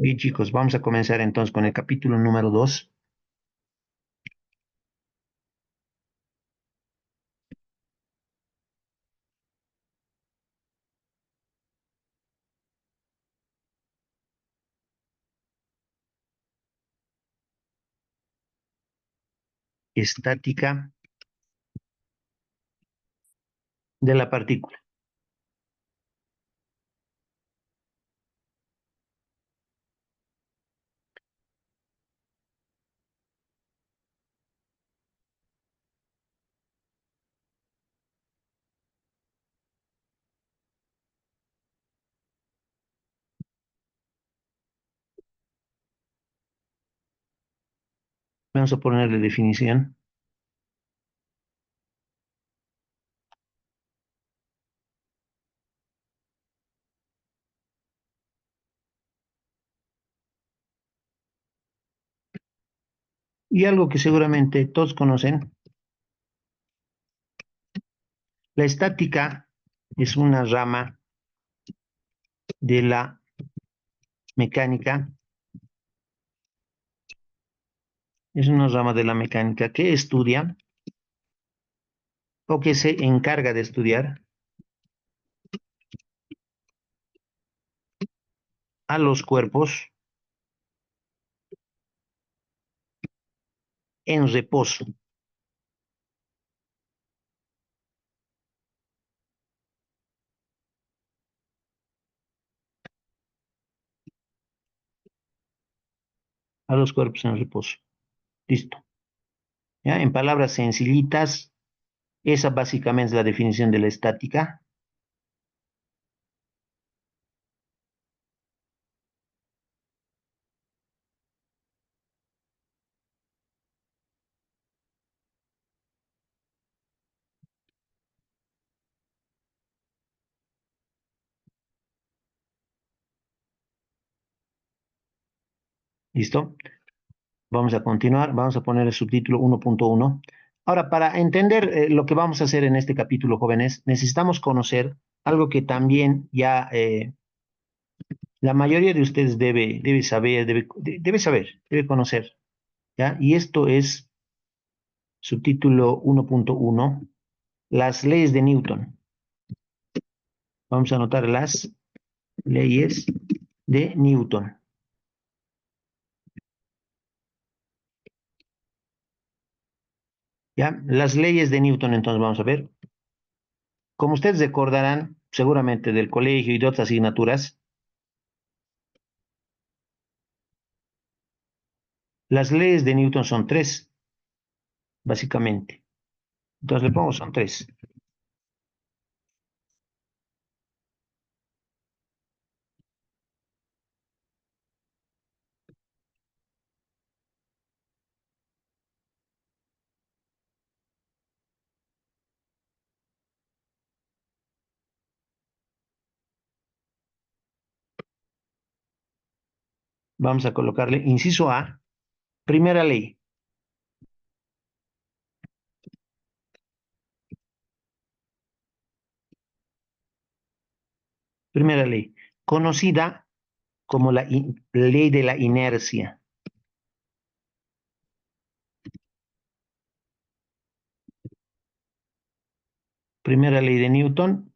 Bien, chicos, vamos a comenzar entonces con el capítulo número 2. Estática de la partícula. Vamos a ponerle definición. Y algo que seguramente todos conocen, la estática es una rama de la mecánica, que estudia o que se encarga de estudiar a los cuerpos en reposo. A los cuerpos en reposo. Listo. ¿Ya? En palabras sencillitas, esa básicamente es la definición de la estática. ¿Listo? Vamos a continuar, vamos a poner el subtítulo 1.1. Ahora, para entender lo que vamos a hacer en este capítulo, jóvenes, necesitamos conocer algo que también ya la mayoría de ustedes debe saber, debe conocer, ¿ya? Y esto es subtítulo 1.1, las leyes de Newton. Vamos a anotar las leyes de Newton, ¿ya? Las leyes de Newton, entonces vamos a ver. Como ustedes recordarán, seguramente del colegio y de otras asignaturas, las leyes de Newton son tres, básicamente. Entonces le pongo son tres. Vamos a colocarle inciso A, primera ley. Primera ley, conocida como la ley de la inercia. Primera ley de Newton,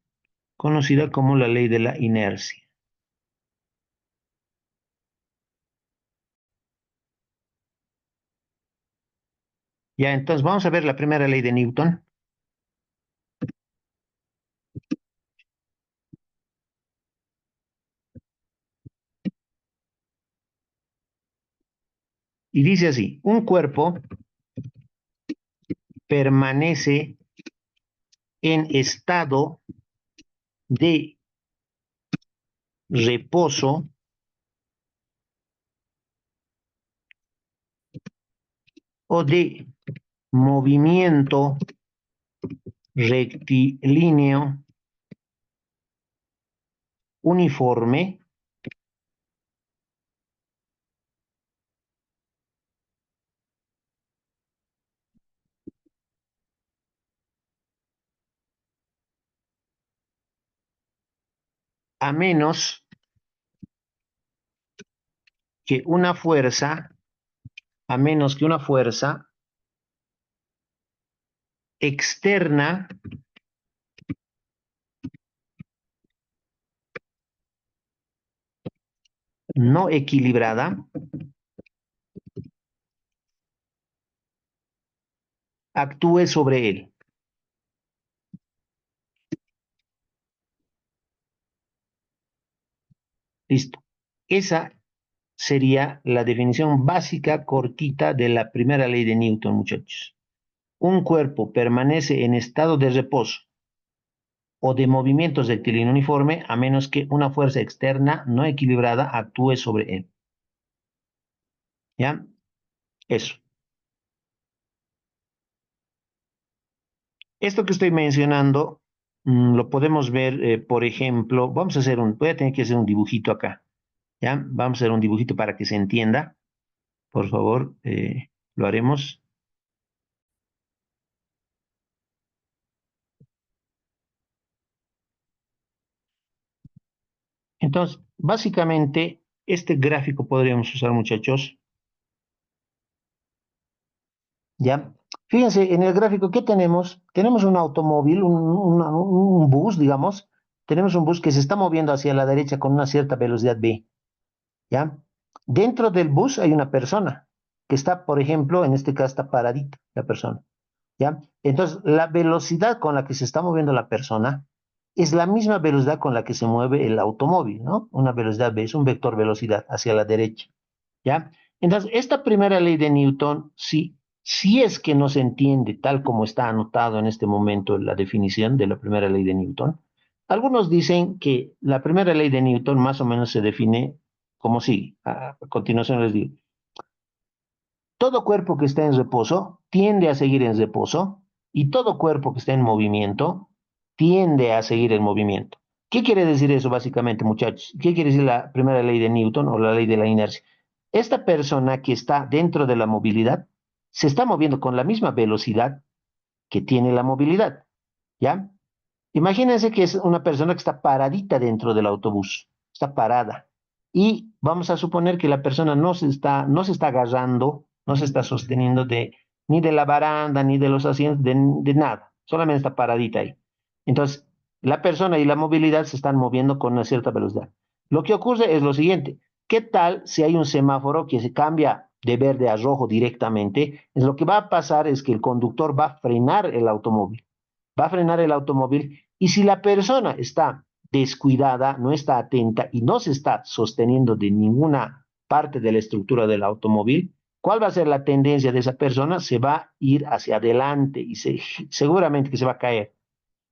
conocida como la ley de la inercia. Ya, entonces vamos a ver la primera ley de Newton. Y dice así, un cuerpo permanece en estado de reposo o de movimiento rectilíneo uniforme a menos que una fuerza, a menos que una fuerza externa no equilibrada actúe sobre él. Listo. Esa sería la definición básica cortita de la primera ley de Newton, muchachos. Un cuerpo permanece en estado de reposo o de movimiento rectilíneo uniforme a menos que una fuerza externa no equilibrada actúe sobre él. ¿Ya? Eso. Esto que estoy mencionando lo podemos ver, por ejemplo, voy a tener que hacer un dibujito acá. ¿Ya? Vamos a hacer un dibujito para que se entienda. Por favor, lo haremos. Entonces, básicamente, este gráfico podríamos usar, muchachos, ¿ya? Fíjense, en el gráfico, ¿qué tenemos? Tenemos un automóvil, un bus, digamos. Tenemos un bus que se está moviendo hacia la derecha con una cierta velocidad v, ¿ya? Dentro del bus hay una persona que está, por ejemplo, en este caso está paradita la persona, ¿ya? Entonces, la velocidad con la que se está moviendo la persona es la misma velocidad con la que se mueve el automóvil, ¿no? Una velocidad v es un vector velocidad hacia la derecha. ¿Ya? Entonces, esta primera ley de Newton, si es que no se entiende tal como está anotado en este momento en la definición de la primera ley de Newton, algunos dicen que la primera ley de Newton más o menos se define como sigue. A continuación les digo, todo cuerpo que está en reposo tiende a seguir en reposo y todo cuerpo que está en movimiento tiende a seguir en movimiento. ¿Qué quiere decir eso básicamente, muchachos? ¿Qué quiere decir la primera ley de Newton o la ley de la inercia? Esta persona que está dentro de la movilidad se está moviendo con la misma velocidad que tiene la movilidad, ¿ya? Imagínense que es una persona que está paradita dentro del autobús, está parada. Y vamos a suponer que la persona no se está agarrando, no se está sosteniendo ni de la baranda, ni de los asientos, de nada, solamente está paradita ahí. Entonces, la persona y la movilidad se están moviendo con una cierta velocidad. Lo que ocurre es lo siguiente, ¿qué tal si hay un semáforo que se cambia de verde a rojo directamente? Es lo que va a pasar es que el conductor va a frenar el automóvil, y si la persona está descuidada, no está atenta y no se está sosteniendo de ninguna parte de la estructura del automóvil, ¿cuál va a ser la tendencia de esa persona? Se va a ir hacia adelante y seguramente que se va a caer,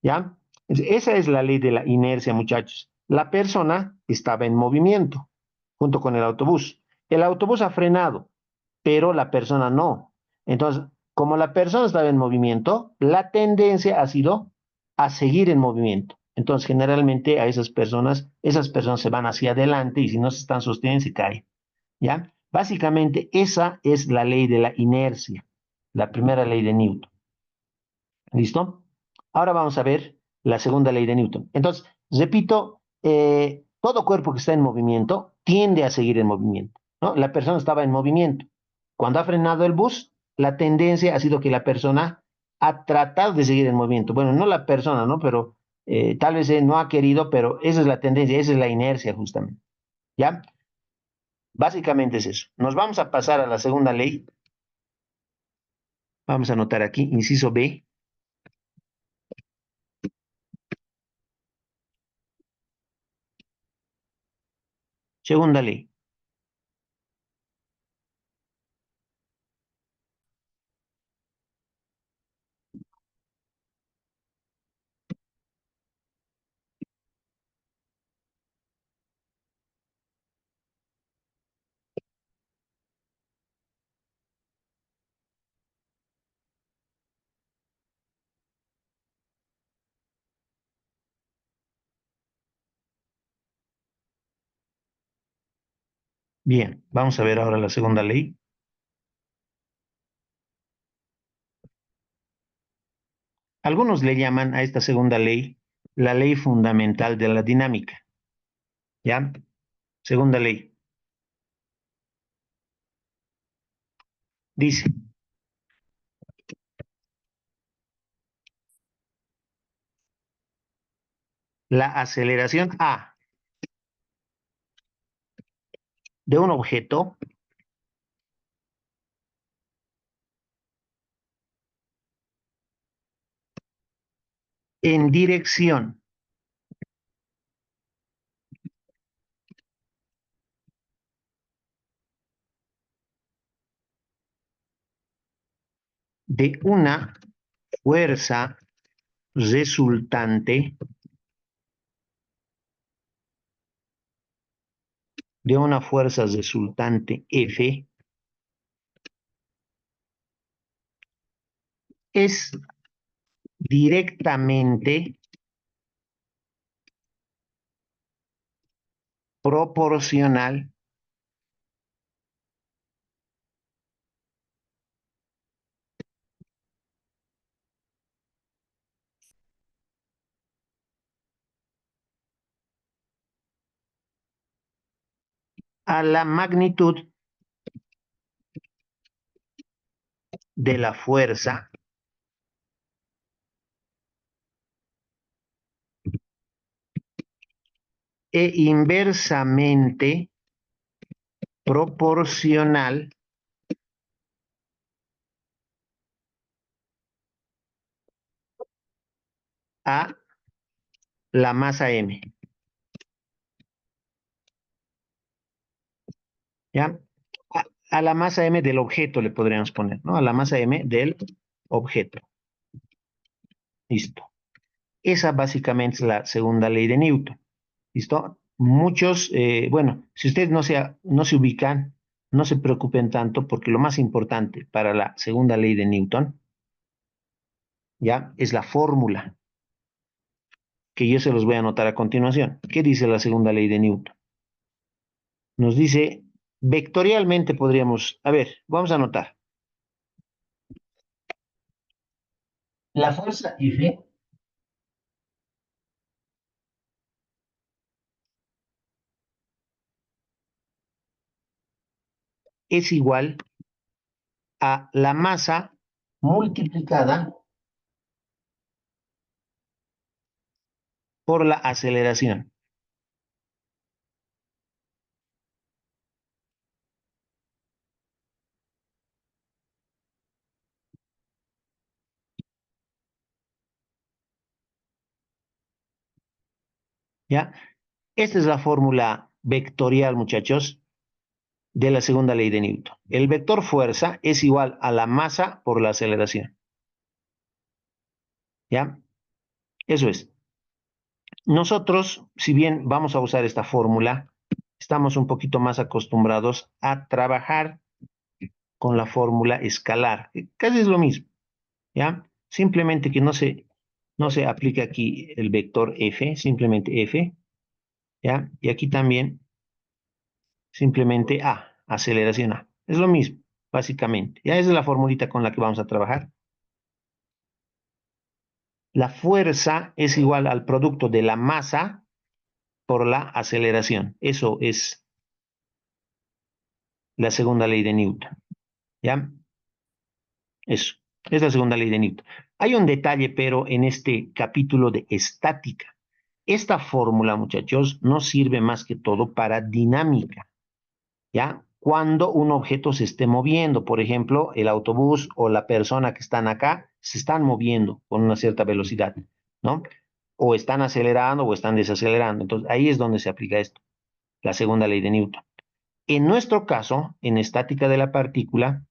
¿ya? Esa es la ley de la inercia, muchachos. La persona estaba en movimiento junto con el autobús. El autobús ha frenado, pero la persona no. Entonces, como la persona estaba en movimiento, la tendencia ha sido a seguir en movimiento. Entonces, generalmente a esas personas se van hacia adelante y si no se están sosteniendo, se caen. ¿Ya? Básicamente, esa es la ley de la inercia, la primera ley de Newton. ¿Listo? Ahora vamos a ver la segunda ley de Newton. Entonces, repito, todo cuerpo que está en movimiento tiende a seguir en movimiento, ¿no? La persona estaba en movimiento. Cuando ha frenado el bus, la tendencia ha sido que la persona ha tratado de seguir en movimiento. Bueno, no la persona, ¿no? Pero tal vez no ha querido, pero esa es la tendencia, esa es la inercia justamente. ¿Ya? Básicamente es eso. Nos vamos a pasar a la segunda ley. Vamos a anotar aquí, inciso B. Segunda ley. Bien, vamos a ver ahora la segunda ley. Algunos le llaman a esta segunda ley la ley fundamental de la dinámica. ¿Ya? Segunda ley. Dice, la aceleración A de un objeto en dirección de una fuerza resultante F es directamente proporcional a la magnitud de la fuerza e inversamente proporcional a la masa m. ¿Ya? A la masa m del objeto le podríamos poner, ¿no? A la masa m del objeto. Listo. Esa básicamente es la segunda ley de Newton. ¿Listo? Muchos, bueno, si ustedes no se ubican, no se preocupen tanto porque lo más importante para la segunda ley de Newton, ya, es la fórmula que yo se los voy a anotar a continuación. ¿Qué dice la segunda ley de Newton? Nos dice, vectorialmente podríamos, a ver, vamos a anotar. La fuerza F es igual a la masa multiplicada por la aceleración. ¿Ya? Esta es la fórmula vectorial, muchachos, de la segunda ley de Newton. El vector fuerza es igual a la masa por la aceleración. ¿Ya? Eso es. Nosotros, si bien vamos a usar esta fórmula, estamos un poquito más acostumbrados a trabajar con la fórmula escalar. Casi es lo mismo. ¿Ya? Simplemente que no se aplica aquí el vector F, simplemente F. ¿Ya? Y aquí también simplemente A, aceleración A. Es lo mismo, básicamente. Ya esa es la formulita con la que vamos a trabajar. La fuerza es igual al producto de la masa por la aceleración. Eso es la segunda ley de Newton. ¿Ya? Eso. Es la segunda ley de Newton. Hay un detalle, pero en este capítulo de estática. Esta fórmula, muchachos, no sirve más que todo para dinámica. ¿Ya? Cuando un objeto se esté moviendo, por ejemplo, el autobús o la persona que están acá se están moviendo con una cierta velocidad, ¿no? O están acelerando o están desacelerando. Entonces, ahí es donde se aplica esto, la segunda ley de Newton. En nuestro caso, en estática de la partícula,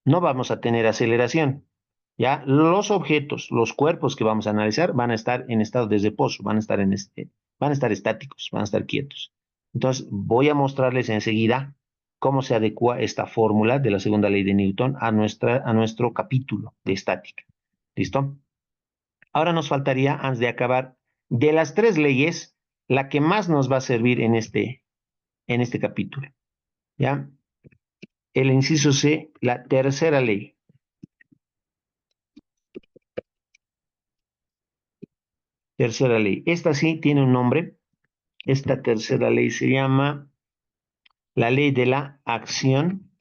no vamos a tener aceleración. ¿Ya? Los objetos, los cuerpos que vamos a analizar van a estar en estado de reposo, van a estar estáticos, van a estar quietos. Entonces, voy a mostrarles enseguida cómo se adecua esta fórmula de la segunda ley de Newton a nuestro capítulo de estática. ¿Listo? Ahora nos faltaría, antes de acabar, de las tres leyes, la que más nos va a servir en este capítulo. ¿Ya? El inciso C, la tercera ley. Tercera ley. Esta sí tiene un nombre. Esta tercera ley se llama la ley de la acción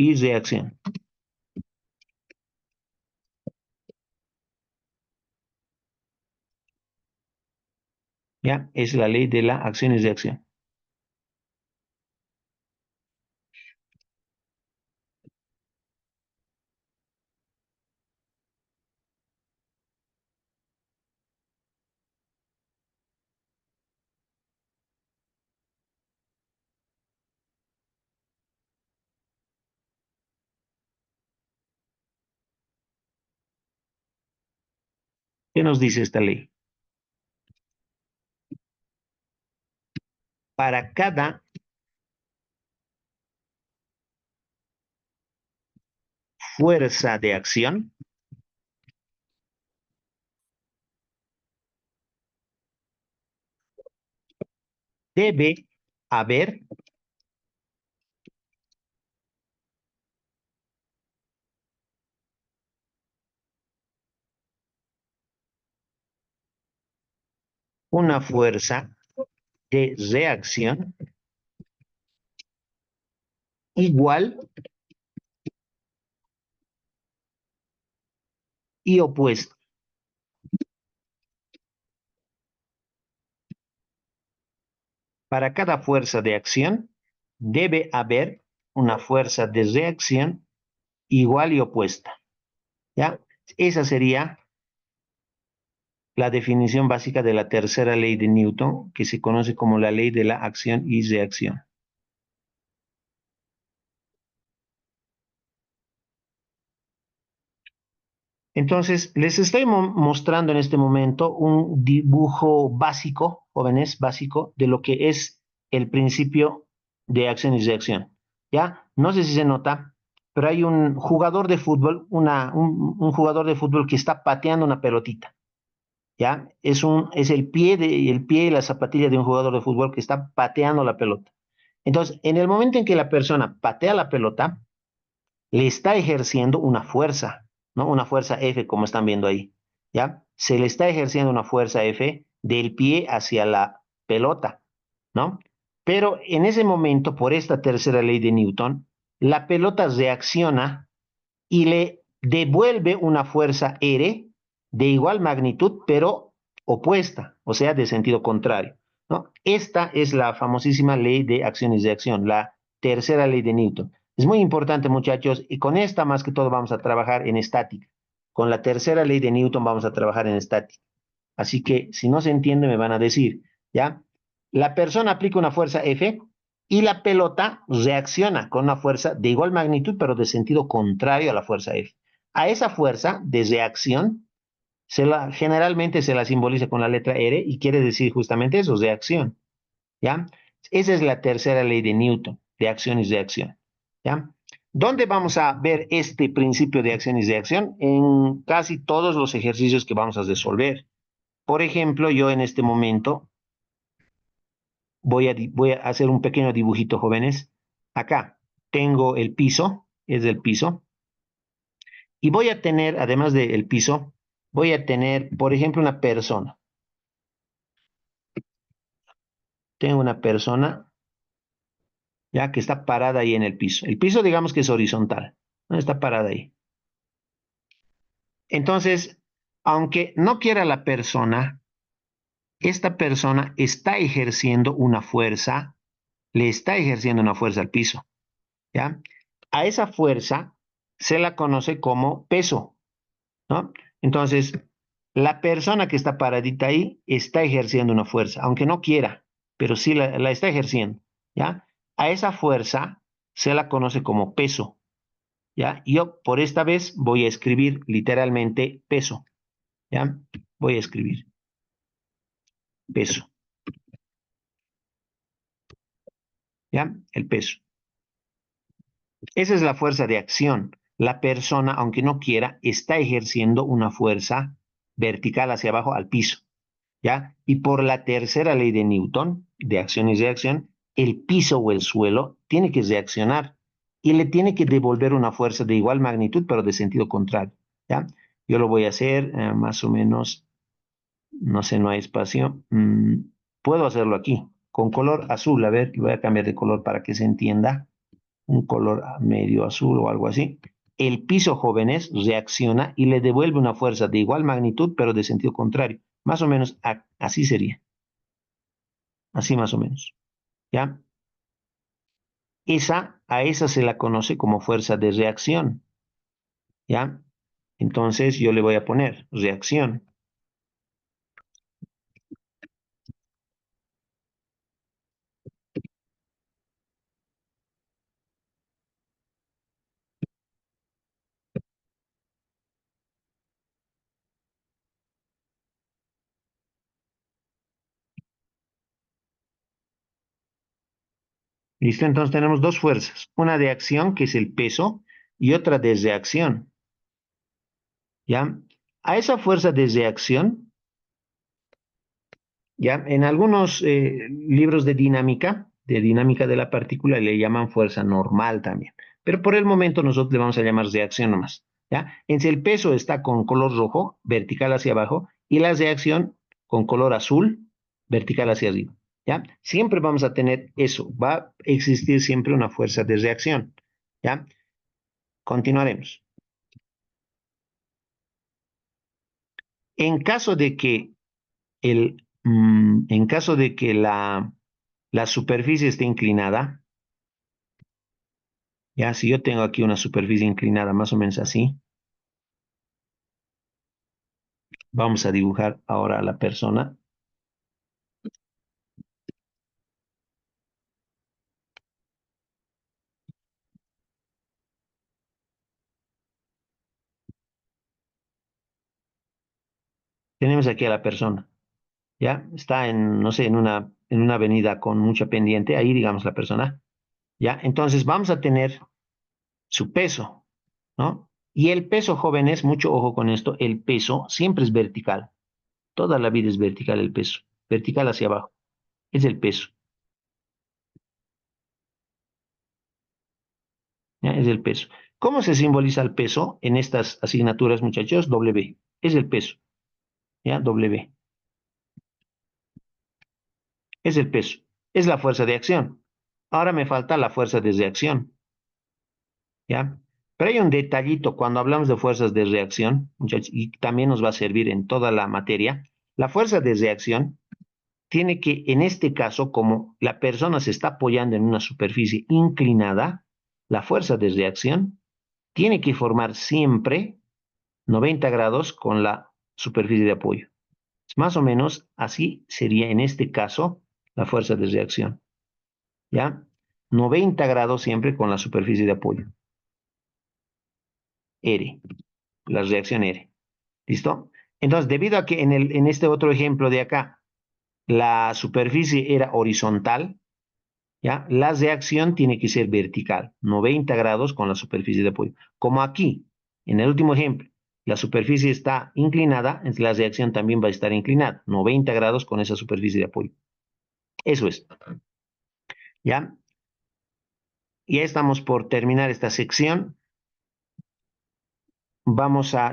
y reacción. ¿Ya? Es la ley de la acción y reacción. ¿Qué nos dice esta ley? Para cada fuerza de acción, debe haber una fuerza de reacción igual y opuesta. Para cada fuerza de acción, debe haber una fuerza de reacción igual y opuesta. ¿Ya? Esa sería la definición básica de la tercera ley de Newton, que se conoce como la ley de la acción y reacción. Entonces, les estoy mostrando en este momento un dibujo básico, jóvenes, básico, de lo que es el principio de acción y reacción. ¿Ya? No sé si se nota, pero hay un jugador de fútbol, un jugador de fútbol que está pateando una pelotita. ¿Ya? Es el pie y la zapatilla de un jugador de fútbol que está pateando la pelota. Entonces, en el momento en que la persona patea la pelota, le está ejerciendo una fuerza, ¿no? Una fuerza F, como están viendo ahí, ¿ya? Se le está ejerciendo una fuerza F del pie hacia la pelota, ¿no? Pero en ese momento, por esta tercera ley de Newton, la pelota reacciona y le devuelve una fuerza R de igual magnitud, pero opuesta, o sea, de sentido contrario, ¿no? Esta es la famosísima ley de acción y reacción, la tercera ley de Newton. Es muy importante, muchachos, y con esta más que todo vamos a trabajar en estática. Con la tercera ley de Newton vamos a trabajar en estática. Así que si no se entiende, me van a decir, ¿ya? La persona aplica una fuerza F y la pelota reacciona con una fuerza de igual magnitud, pero de sentido contrario a la fuerza F. A esa fuerza de reacción generalmente se la simboliza con la letra R y quiere decir justamente eso, reacción. ¿Ya? Esa es la tercera ley de Newton, de acción y reacción. ¿Ya? ¿Dónde vamos a ver este principio de acción y reacción? En casi todos los ejercicios que vamos a resolver. Por ejemplo, yo en este momento voy a hacer un pequeño dibujito, jóvenes. Acá tengo el piso, es del piso, y voy a tener, además del piso, voy a tener, por ejemplo, una persona. Tengo una persona ya que está parada ahí en el piso. El piso, digamos que es horizontal, ¿no? Está parada ahí. Entonces, aunque no quiera la persona, esta persona está ejerciendo una fuerza, le está ejerciendo una fuerza al piso, ¿ya? A esa fuerza se la conoce como peso, ¿no? Entonces, la persona que está paradita ahí está ejerciendo una fuerza, aunque no quiera, pero sí la está ejerciendo, ¿ya? A esa fuerza se la conoce como peso, ¿ya? Yo por esta vez voy a escribir literalmente peso, ¿ya? Voy a escribir peso, ¿ya? El peso. Esa es la fuerza de acción. La persona, aunque no quiera, está ejerciendo una fuerza vertical hacia abajo al piso, ¿ya? Y por la tercera ley de Newton, de acción y reacción, el piso o el suelo tiene que reaccionar y le tiene que devolver una fuerza de igual magnitud, pero de sentido contrario, ¿ya? Yo lo voy a hacer más o menos, no sé, no hay espacio. Puedo hacerlo aquí, con color azul. A ver, voy a cambiar de color para que se entienda. un color medio azul o algo así. El piso, jóvenes, reacciona y le devuelve una fuerza de igual magnitud, pero de sentido contrario. Más o menos así sería. Así más o menos. ¿Ya? A esa se la conoce como fuerza de reacción. ¿Ya? Entonces yo le voy a poner reacción. ¿Listo? Entonces tenemos dos fuerzas. Una de acción, que es el peso, y otra de reacción. ¿Ya? A esa fuerza de reacción, ¿ya? En algunos libros de dinámica de la partícula, le llaman fuerza normal también. Pero por el momento nosotros le vamos a llamar reacción nomás. ¿Ya? En si el peso está con color rojo, vertical hacia abajo, y la reacción con color azul, vertical hacia arriba. ¿Ya? Siempre vamos a tener eso. Va a existir siempre una fuerza de reacción. ¿Ya? Continuaremos. En caso de que en caso de que la superficie esté inclinada, ya si yo tengo aquí una superficie inclinada más o menos así, vamos a dibujar ahora a la persona. Tenemos aquí a la persona, ya está en, no sé, en una avenida con mucha pendiente, ahí digamos la persona, ya. Entonces vamos a tener su peso, ¿no? Y el peso, jóvenes, mucho ojo con esto, el peso siempre es vertical. Toda la vida es vertical el peso, vertical hacia abajo. Es el peso, ¿ya? Es el peso. ¿Cómo se simboliza el peso en estas asignaturas, muchachos? W. Es el peso, ¿ya? W. Es el peso. Es la fuerza de acción. Ahora me falta la fuerza de reacción, ¿ya? Pero hay un detallito cuando hablamos de fuerzas de reacción, muchachos, y también nos va a servir en toda la materia. La fuerza de reacción tiene que, en este caso, como la persona se está apoyando en una superficie inclinada, la fuerza de reacción tiene que formar siempre 90 grados con la superficie de apoyo. Más o menos así sería en este caso la fuerza de reacción. ¿Ya? 90 grados siempre con la superficie de apoyo. R, la reacción R. ¿Listo? Entonces, debido a que en este otro ejemplo de acá, la superficie era horizontal, ¿ya? La reacción tiene que ser vertical, 90 grados con la superficie de apoyo. Como aquí, en el último ejemplo, la superficie está inclinada, la reacción también va a estar inclinada, 90 grados con esa superficie de apoyo. Eso es, ¿ya? Ya estamos por terminar esta sección.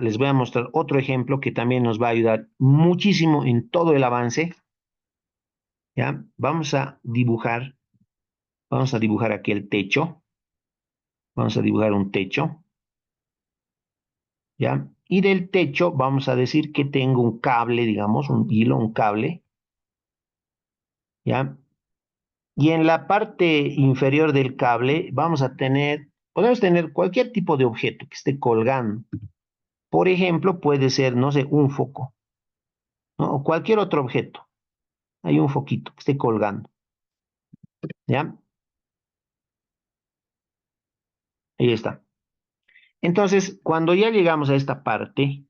Les voy a mostrar otro ejemplo que también nos va a ayudar muchísimo en todo el avance. ¿Ya? Vamos a dibujar aquí el techo. Vamos a dibujar un techo. ¿Ya? Y del techo vamos a decir que tengo un cable, digamos, un hilo, un cable. ¿Ya? Y en la parte inferior del cable podemos tener cualquier tipo de objeto que esté colgando. Por ejemplo, puede ser, no sé, un foco, ¿no? O cualquier otro objeto. Hay un foquito que esté colgando. ¿Ya? Ahí está. Entonces, cuando ya llegamos a esta parte,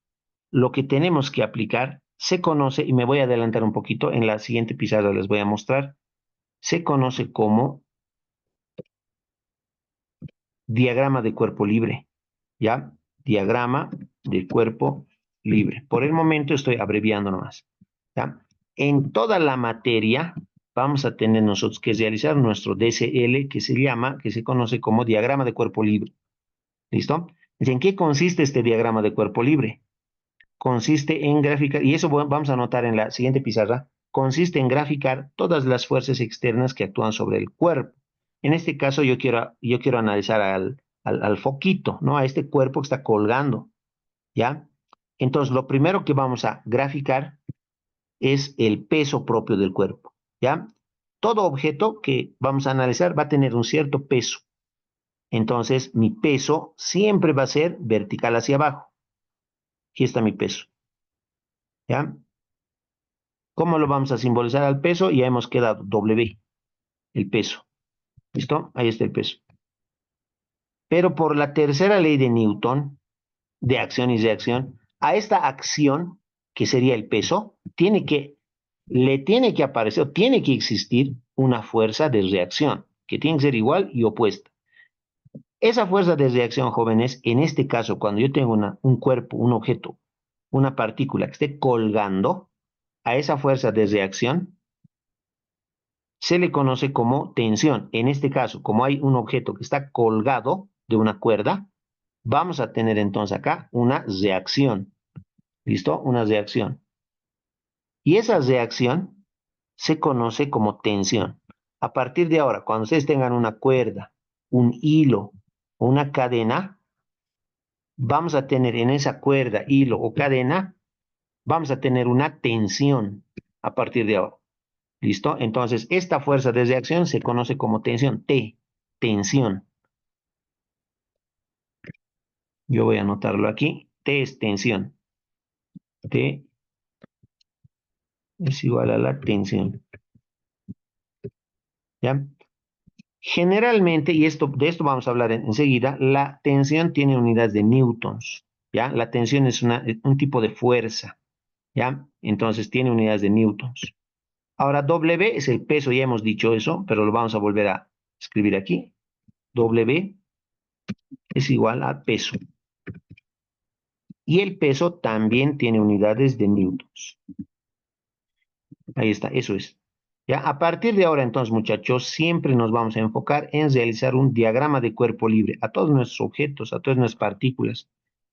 lo que tenemos que aplicar se conoce, y me voy a adelantar un poquito, en la siguiente pizarra les voy a mostrar, se conoce como diagrama de cuerpo libre, ¿ya? Diagrama de cuerpo libre. Por el momento estoy abreviando nomás, ¿ya? En toda la materia vamos a tener nosotros que realizar nuestro DCL, que se conoce como diagrama de cuerpo libre. ¿Listo? ¿En qué consiste este diagrama de cuerpo libre? Consiste en graficar, y eso vamos a anotar en la siguiente pizarra, consiste en graficar todas las fuerzas externas que actúan sobre el cuerpo. En este caso yo quiero analizar al foquito, ¿no? A este cuerpo que está colgando, ¿ya? Entonces, lo primero que vamos a graficar es el peso propio del cuerpo, ¿ya? Todo objeto que vamos a analizar va a tener un cierto peso. Entonces, mi peso siempre va a ser vertical hacia abajo. Aquí está mi peso, ¿ya? ¿Cómo lo vamos a simbolizar al peso? Ya hemos quedado W, el peso. ¿Listo? Ahí está el peso. Pero por la tercera ley de Newton, de acción y reacción, a esta acción, que sería el peso, le tiene que aparecer, o tiene que existir una fuerza de reacción, que tiene que ser igual y opuesta. Esa fuerza de reacción, jóvenes, en este caso, cuando yo tengo un cuerpo, un objeto, una partícula que esté colgando, a esa fuerza de reacción se le conoce como tensión. En este caso, como hay un objeto que está colgado de una cuerda, vamos a tener entonces acá una reacción. ¿Listo? Una reacción. Y esa reacción se conoce como tensión. A partir de ahora, cuando ustedes tengan una cuerda, un hilo o una cadena, vamos a tener en esa cuerda, hilo o cadena, vamos a tener una tensión a partir de ahora. ¿Listo? Entonces, esta fuerza de reacción se conoce como tensión, T, tensión. Yo voy a anotarlo aquí. T es tensión. T es igual a la tensión. ¿Ya? Generalmente, y de esto vamos a hablar enseguida, la tensión tiene unidades de newtons, ¿ya? La tensión es un tipo de fuerza, ¿ya? Entonces tiene unidades de newtons. Ahora, W es el peso, ya hemos dicho eso, pero lo vamos a volver a escribir aquí. W es igual a peso. Y el peso también tiene unidades de newtons. Ahí está, eso es. Ya, a partir de ahora, entonces, muchachos, siempre nos vamos a enfocar en realizar un diagrama de cuerpo libre a todos nuestros objetos, a todas nuestras partículas,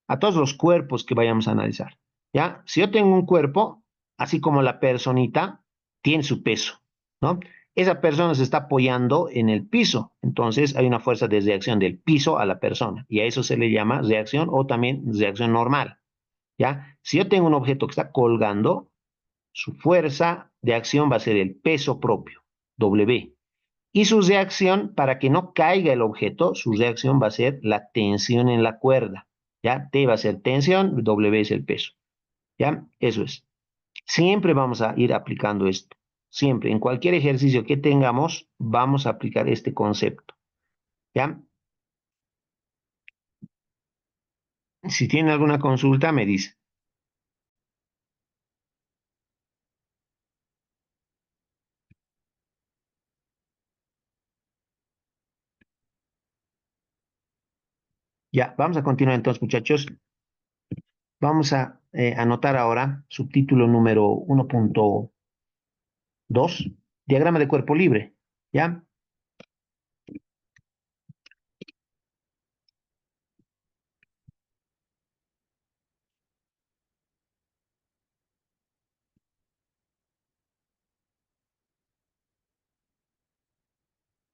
a todos los cuerpos que vayamos a analizar. Ya, si yo tengo un cuerpo, así como la personita, tiene su peso, ¿no? Esa persona se está apoyando en el piso, entonces hay una fuerza de reacción del piso a la persona, y a eso se le llama reacción o también reacción normal. ¿Ya? Si yo tengo un objeto que está colgando, su fuerza de acción va a ser el peso propio, W. Y su reacción, para que no caiga el objeto, su reacción va a ser la tensión en la cuerda. ¿Ya? T va a ser tensión, W es el peso. ¿Ya? Eso es. Siempre vamos a ir aplicando esto. Siempre, en cualquier ejercicio que tengamos, vamos a aplicar este concepto. ¿Ya? Si tiene alguna consulta, me dice. Ya, vamos a continuar entonces, muchachos. Vamos a anotar ahora subtítulo número 1.2, diagrama de cuerpo libre, ¿ya?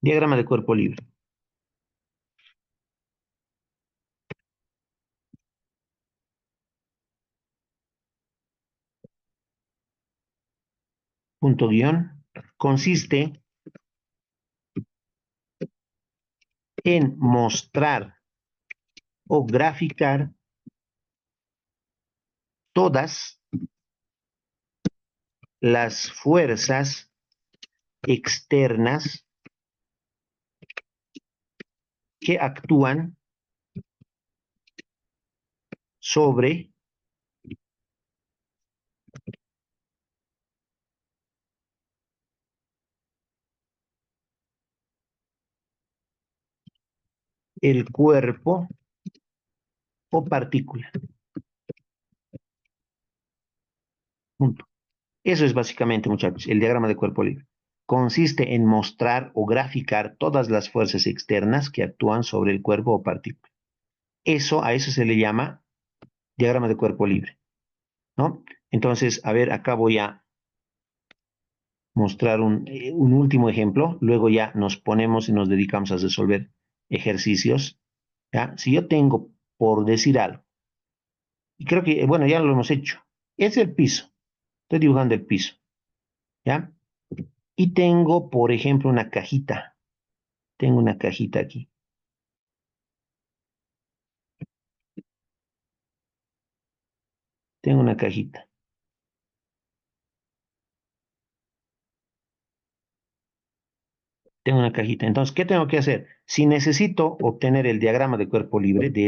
Diagrama de cuerpo libre. Punto guión. Consiste en mostrar o graficar todas las fuerzas externas que actúan sobre el cuerpo o partícula. Punto. Eso es básicamente, muchachos, el diagrama de cuerpo libre. Consiste en mostrar o graficar todas las fuerzas externas que actúan sobre el cuerpo o partícula. A eso se le llama diagrama de cuerpo libre, ¿no? Entonces, a ver, acá voy a mostrar un último ejemplo, luego ya nos ponemos y nos dedicamos a resolver ejercicios, ¿ya? Si yo tengo, por decir algo, y creo que, bueno, ya lo hemos hecho, es el piso, estoy dibujando el piso, ¿ya? Y tengo, por ejemplo, tengo una cajita aquí, tengo una cajita. Tengo una cajita. Entonces, ¿qué tengo que hacer? Si necesito obtener el diagrama de cuerpo libre de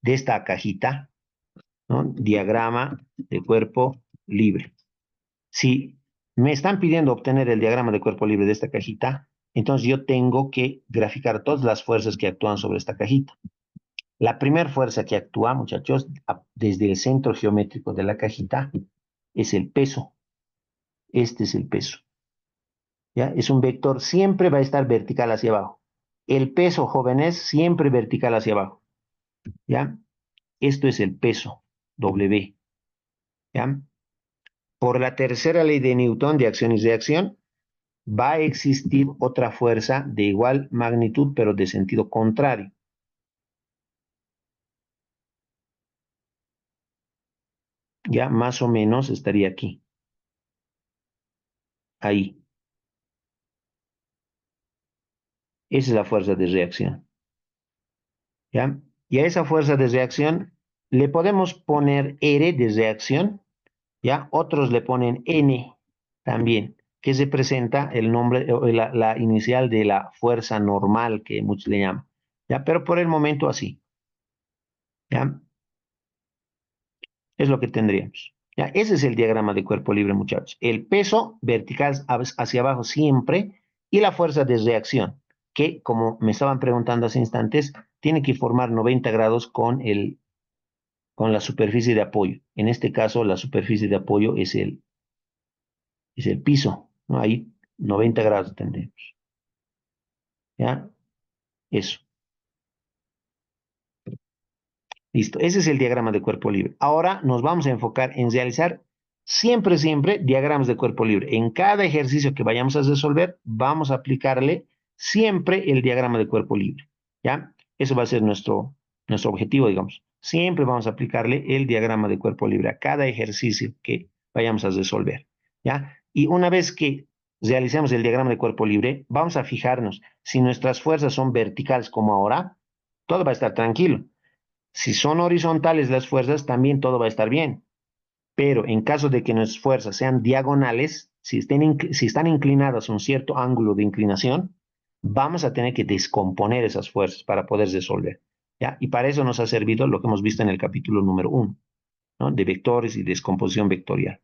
esta cajita, ¿no? Diagrama de cuerpo libre. Si me están pidiendo obtener el diagrama de cuerpo libre de esta cajita, entonces yo tengo que graficar todas las fuerzas que actúan sobre esta cajita. La primera fuerza que actúa, muchachos, desde el centro geométrico de la cajita, es el peso. Este es el peso. ¿Ya? Es un vector, siempre va a estar vertical hacia abajo. El peso, jóvenes, siempre vertical hacia abajo. ¿Ya? Esto es el peso, W. ¿Ya? Por la tercera ley de Newton de acción y reacción, va a existir otra fuerza de igual magnitud, pero de sentido contrario. Ya más o menos estaría aquí, ahí. Esa es la fuerza de reacción. ¿Ya? Y a esa fuerza de reacción le podemos poner R de reacción, ¿ya? Otros le ponen N también, que representa el nombre o la inicial de la fuerza normal que muchos le llaman, ¿ya? Pero por el momento así, ¿ya? Es lo que tendríamos. ¿Ya? Ese es el diagrama de cuerpo libre, muchachos. El peso vertical hacia abajo siempre y la fuerza de reacción, que como me estaban preguntando hace instantes, tiene que formar 90 grados con la superficie de apoyo. En este caso, la superficie de apoyo es el piso, ¿no? Ahí 90 grados tendremos. ¿Ya? Eso. Listo. Ese es el diagrama de cuerpo libre. Ahora nos vamos a enfocar en realizar siempre diagramas de cuerpo libre. En cada ejercicio que vayamos a resolver, vamos a aplicarle siempre el diagrama de cuerpo libre. ¿Ya? Eso va a ser nuestro objetivo, digamos. Siempre vamos a aplicarle el diagrama de cuerpo libre a cada ejercicio que vayamos a resolver. ¿Ya? Y una vez que realicemos el diagrama de cuerpo libre, vamos a fijarnos si nuestras fuerzas son verticales como ahora, todo va a estar tranquilo. Si son horizontales las fuerzas, también todo va a estar bien. Pero en caso de que nuestras fuerzas sean diagonales, si están inclinadas a un cierto ángulo de inclinación, vamos a tener que descomponer esas fuerzas para poder resolver. ¿Ya? Y para eso nos ha servido lo que hemos visto en el capítulo número 1, ¿no? De vectores y descomposición vectorial.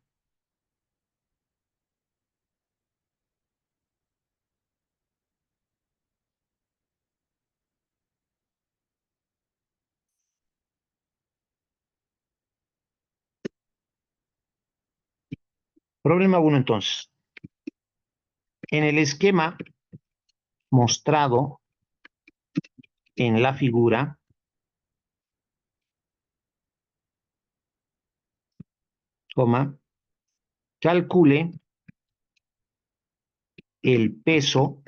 Problema 1 entonces. En el esquema mostrado en la figura, coma, calcule el peso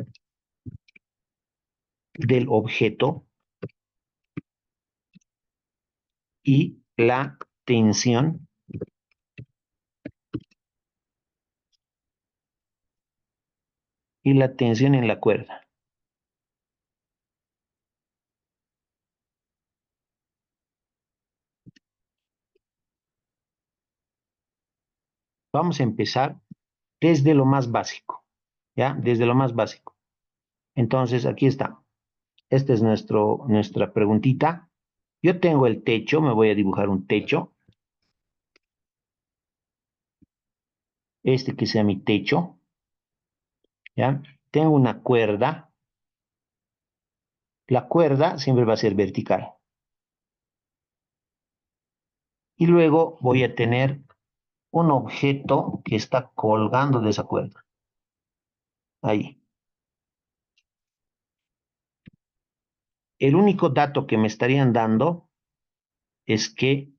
del objeto y la tensión en la cuerda. Vamos a empezar desde lo más básico, ¿ya? Desde lo más básico. Entonces, aquí está. Esta es nuestra preguntita. Yo tengo el techo, me voy a dibujar un techo. Este que sea mi techo, ¿ya? Tengo una cuerda. La cuerda siempre va a ser vertical. Y luego voy a tener un objeto que está colgando de esa cuerda. Ahí. El único dato que me estarían dando es que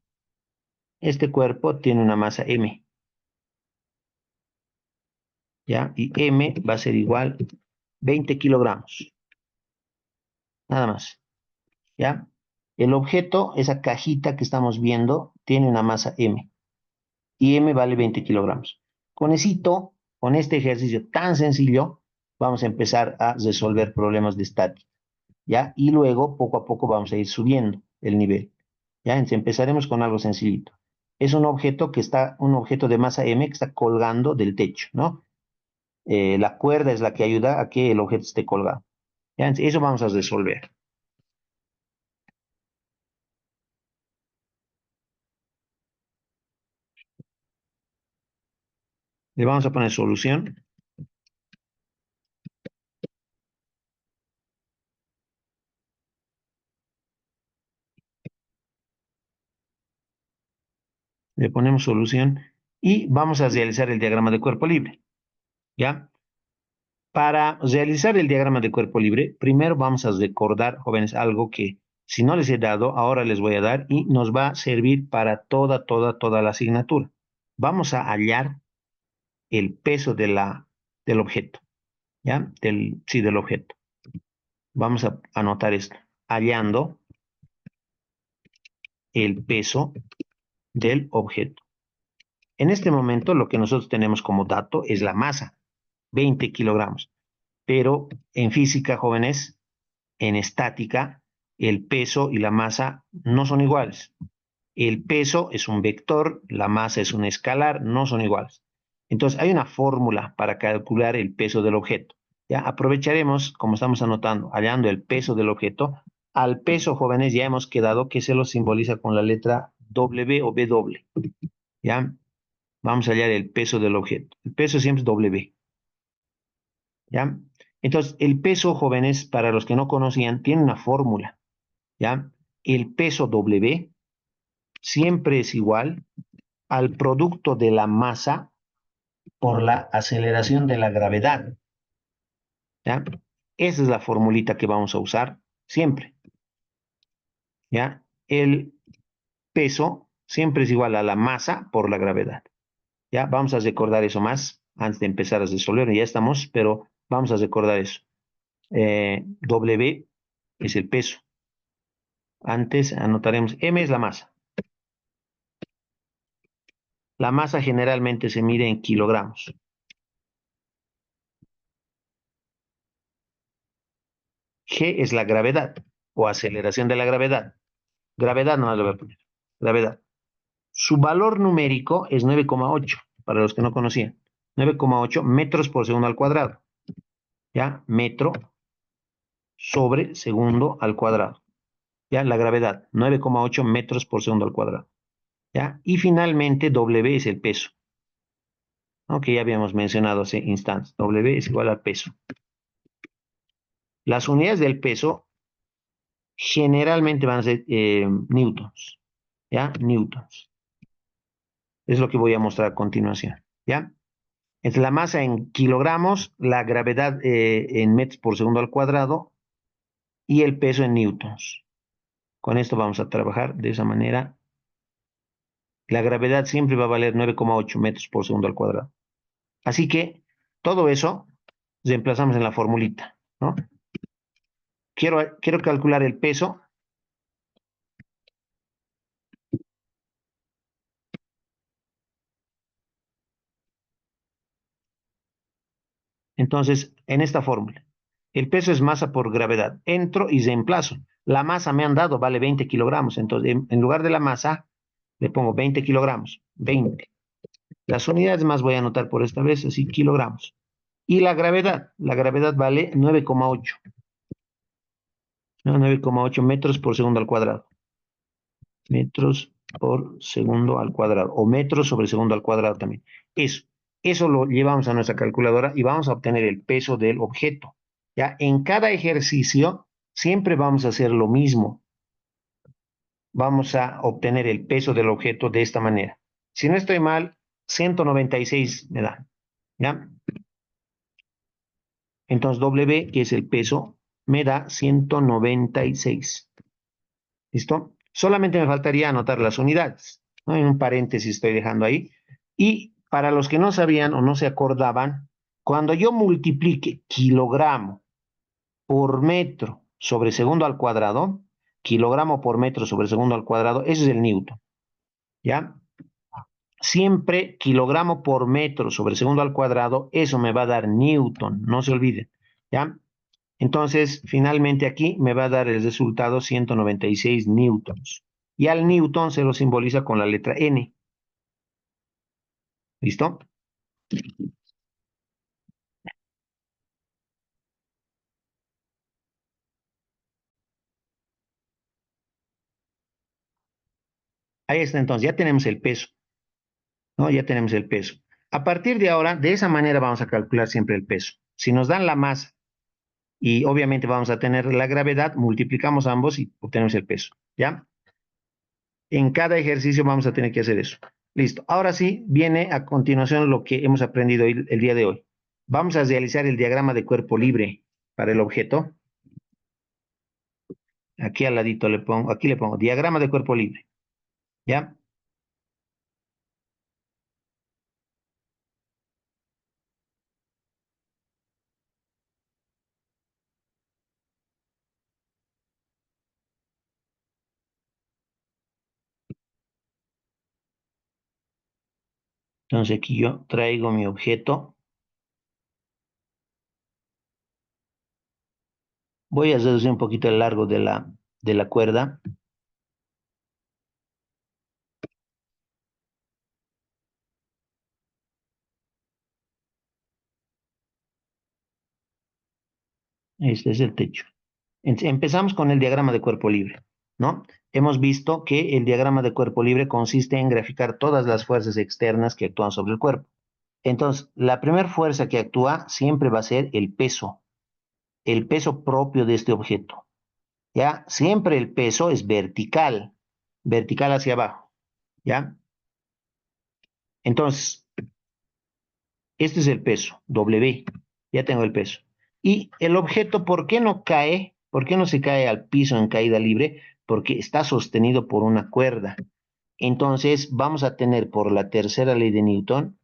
este cuerpo tiene una masa M. ¿ya? Y M va a ser igual 20 kilogramos, nada más, ¿ya? El objeto, esa cajita que estamos viendo, tiene una masa M y M vale 20 kilogramos. Con este ejercicio tan sencillo, vamos a empezar a resolver problemas de estática, ¿ya? Y luego, poco a poco, vamos a ir subiendo el nivel, ¿ya? Entonces, empezaremos con algo sencillito. Es un objeto de masa M que está colgando del techo, ¿no? La cuerda es la que ayuda a que el objeto esté colgado, ¿ya? Entonces, eso vamos a resolver. Le vamos a poner solución. Le ponemos solución y vamos a realizar el diagrama de cuerpo libre, ¿ya? Para realizar el diagrama de cuerpo libre, primero vamos a recordar, jóvenes, algo que si no les he dado, ahora les voy a dar y nos va a servir para toda la asignatura. Vamos a hallar el peso del objeto, ¿ya? Sí, del objeto. Vamos a anotar esto. Hallando el peso del objeto. En este momento, lo que nosotros tenemos como dato es la masa, 20 kilogramos. Pero en física, jóvenes, en estática, el peso y la masa no son iguales. El peso es un vector, la masa es un escalar, no son iguales. Entonces, hay una fórmula para calcular el peso del objeto. Ya aprovecharemos, como estamos anotando, hallando el peso del objeto. Al peso, jóvenes, ya hemos quedado que se lo simboliza con la letra W o W. ¿Ya? Vamos a hallar el peso del objeto. El peso siempre es W. ¿Ya? Entonces, el peso, jóvenes, para los que no conocían, tiene una fórmula. ¿Ya? El peso W siempre es igual al producto de la masa por la aceleración de la gravedad. ¿Ya? Esa es la formulita que vamos a usar siempre. ¿Ya? El peso siempre es igual a la masa por la gravedad. ¿Ya? Vamos a recordar eso más antes de empezar a resolver. Ya estamos, pero vamos a recordar eso. W es el peso. Antes anotaremos M es la masa. La masa generalmente se mide en kilogramos. G es la gravedad o aceleración de la gravedad. Gravedad no lo voy a poner. Gravedad. Su valor numérico es 9,8, para los que no conocían. 9,8 metros por segundo al cuadrado. ¿Ya? Metro sobre segundo al cuadrado. ¿Ya? La gravedad, 9,8 metros por segundo al cuadrado. ¿Ya? Y finalmente W es el peso. Aunque ya habíamos mencionado hace instantes. W es igual al peso. Las unidades del peso generalmente van a ser newtons. ¿Ya? Newtons. Es lo que voy a mostrar a continuación. ¿Ya? Es la masa en kilogramos, la gravedad en metros por segundo al cuadrado y el peso en newtons. Con esto vamos a trabajar de esa manera. La gravedad siempre va a valer 9,8 metros por segundo al cuadrado. Así que todo eso reemplazamos en la formulita, ¿no? Quiero calcular el peso. Entonces, en esta fórmula, el peso es masa por gravedad. Entro y reemplazo. La masa me han dado, vale 20 kilogramos. Entonces, en lugar de la masa, le pongo 20 kilogramos. 20. Las unidades más voy a anotar por esta vez, así kilogramos. Y la gravedad vale 9,8. ¿No? 9,8 metros por segundo al cuadrado. Metros por segundo al cuadrado. O metros sobre segundo al cuadrado también. Eso lo llevamos a nuestra calculadora y vamos a obtener el peso del objeto. Ya en cada ejercicio siempre vamos a hacer lo mismo. Vamos a obtener el peso del objeto de esta manera. Si no estoy mal, 196 me da. ¿Ya? Entonces W, que es el peso, me da 196. ¿Listo? Solamente me faltaría anotar las unidades, ¿no? En un paréntesis estoy dejando ahí. Y para los que no sabían o no se acordaban, Cuando yo multiplique kilogramo por metro sobre segundo al cuadrado, kilogramo por metro sobre segundo al cuadrado, ese es el newton, ¿ya? Siempre kilogramo por metro sobre segundo al cuadrado, eso me va a dar newton, no se olviden, ¿ya? Entonces, finalmente aquí me va a dar el resultado 196 newtons. Y al newton se lo simboliza con la letra N. ¿Listo? Ahí está, entonces, ya tenemos el peso, ¿no? Ya tenemos el peso. A partir de ahora, de esa manera vamos a calcular siempre el peso. Si nos dan la masa y obviamente vamos a tener la gravedad, multiplicamos ambos y obtenemos el peso, ¿ya? En cada ejercicio vamos a tener que hacer eso. Listo. Ahora sí, viene a continuación lo que hemos aprendido el día de hoy. Vamos a realizar el diagrama de cuerpo libre para el objeto. Aquí al ladito le pongo, aquí le pongo diagrama de cuerpo libre, ¿ya? Entonces aquí yo traigo mi objeto. Voy a reducir un poquito el largo de la cuerda. Este es el techo. Empezamos con el diagrama de cuerpo libre, ¿no? Hemos visto que el diagrama de cuerpo libre consiste en graficar todas las fuerzas externas que actúan sobre el cuerpo. Entonces, la primera fuerza que actúa siempre va a ser el peso propio de este objeto. ¿Ya? Siempre el peso es vertical, vertical hacia abajo, ¿ya? Entonces, este es el peso, W, ya tengo el peso. Y el objeto, ¿por qué no cae? ¿Por qué no se cae al piso en caída libre? Porque está sostenido por una cuerda. Entonces, vamos a tener por la tercera ley de Newton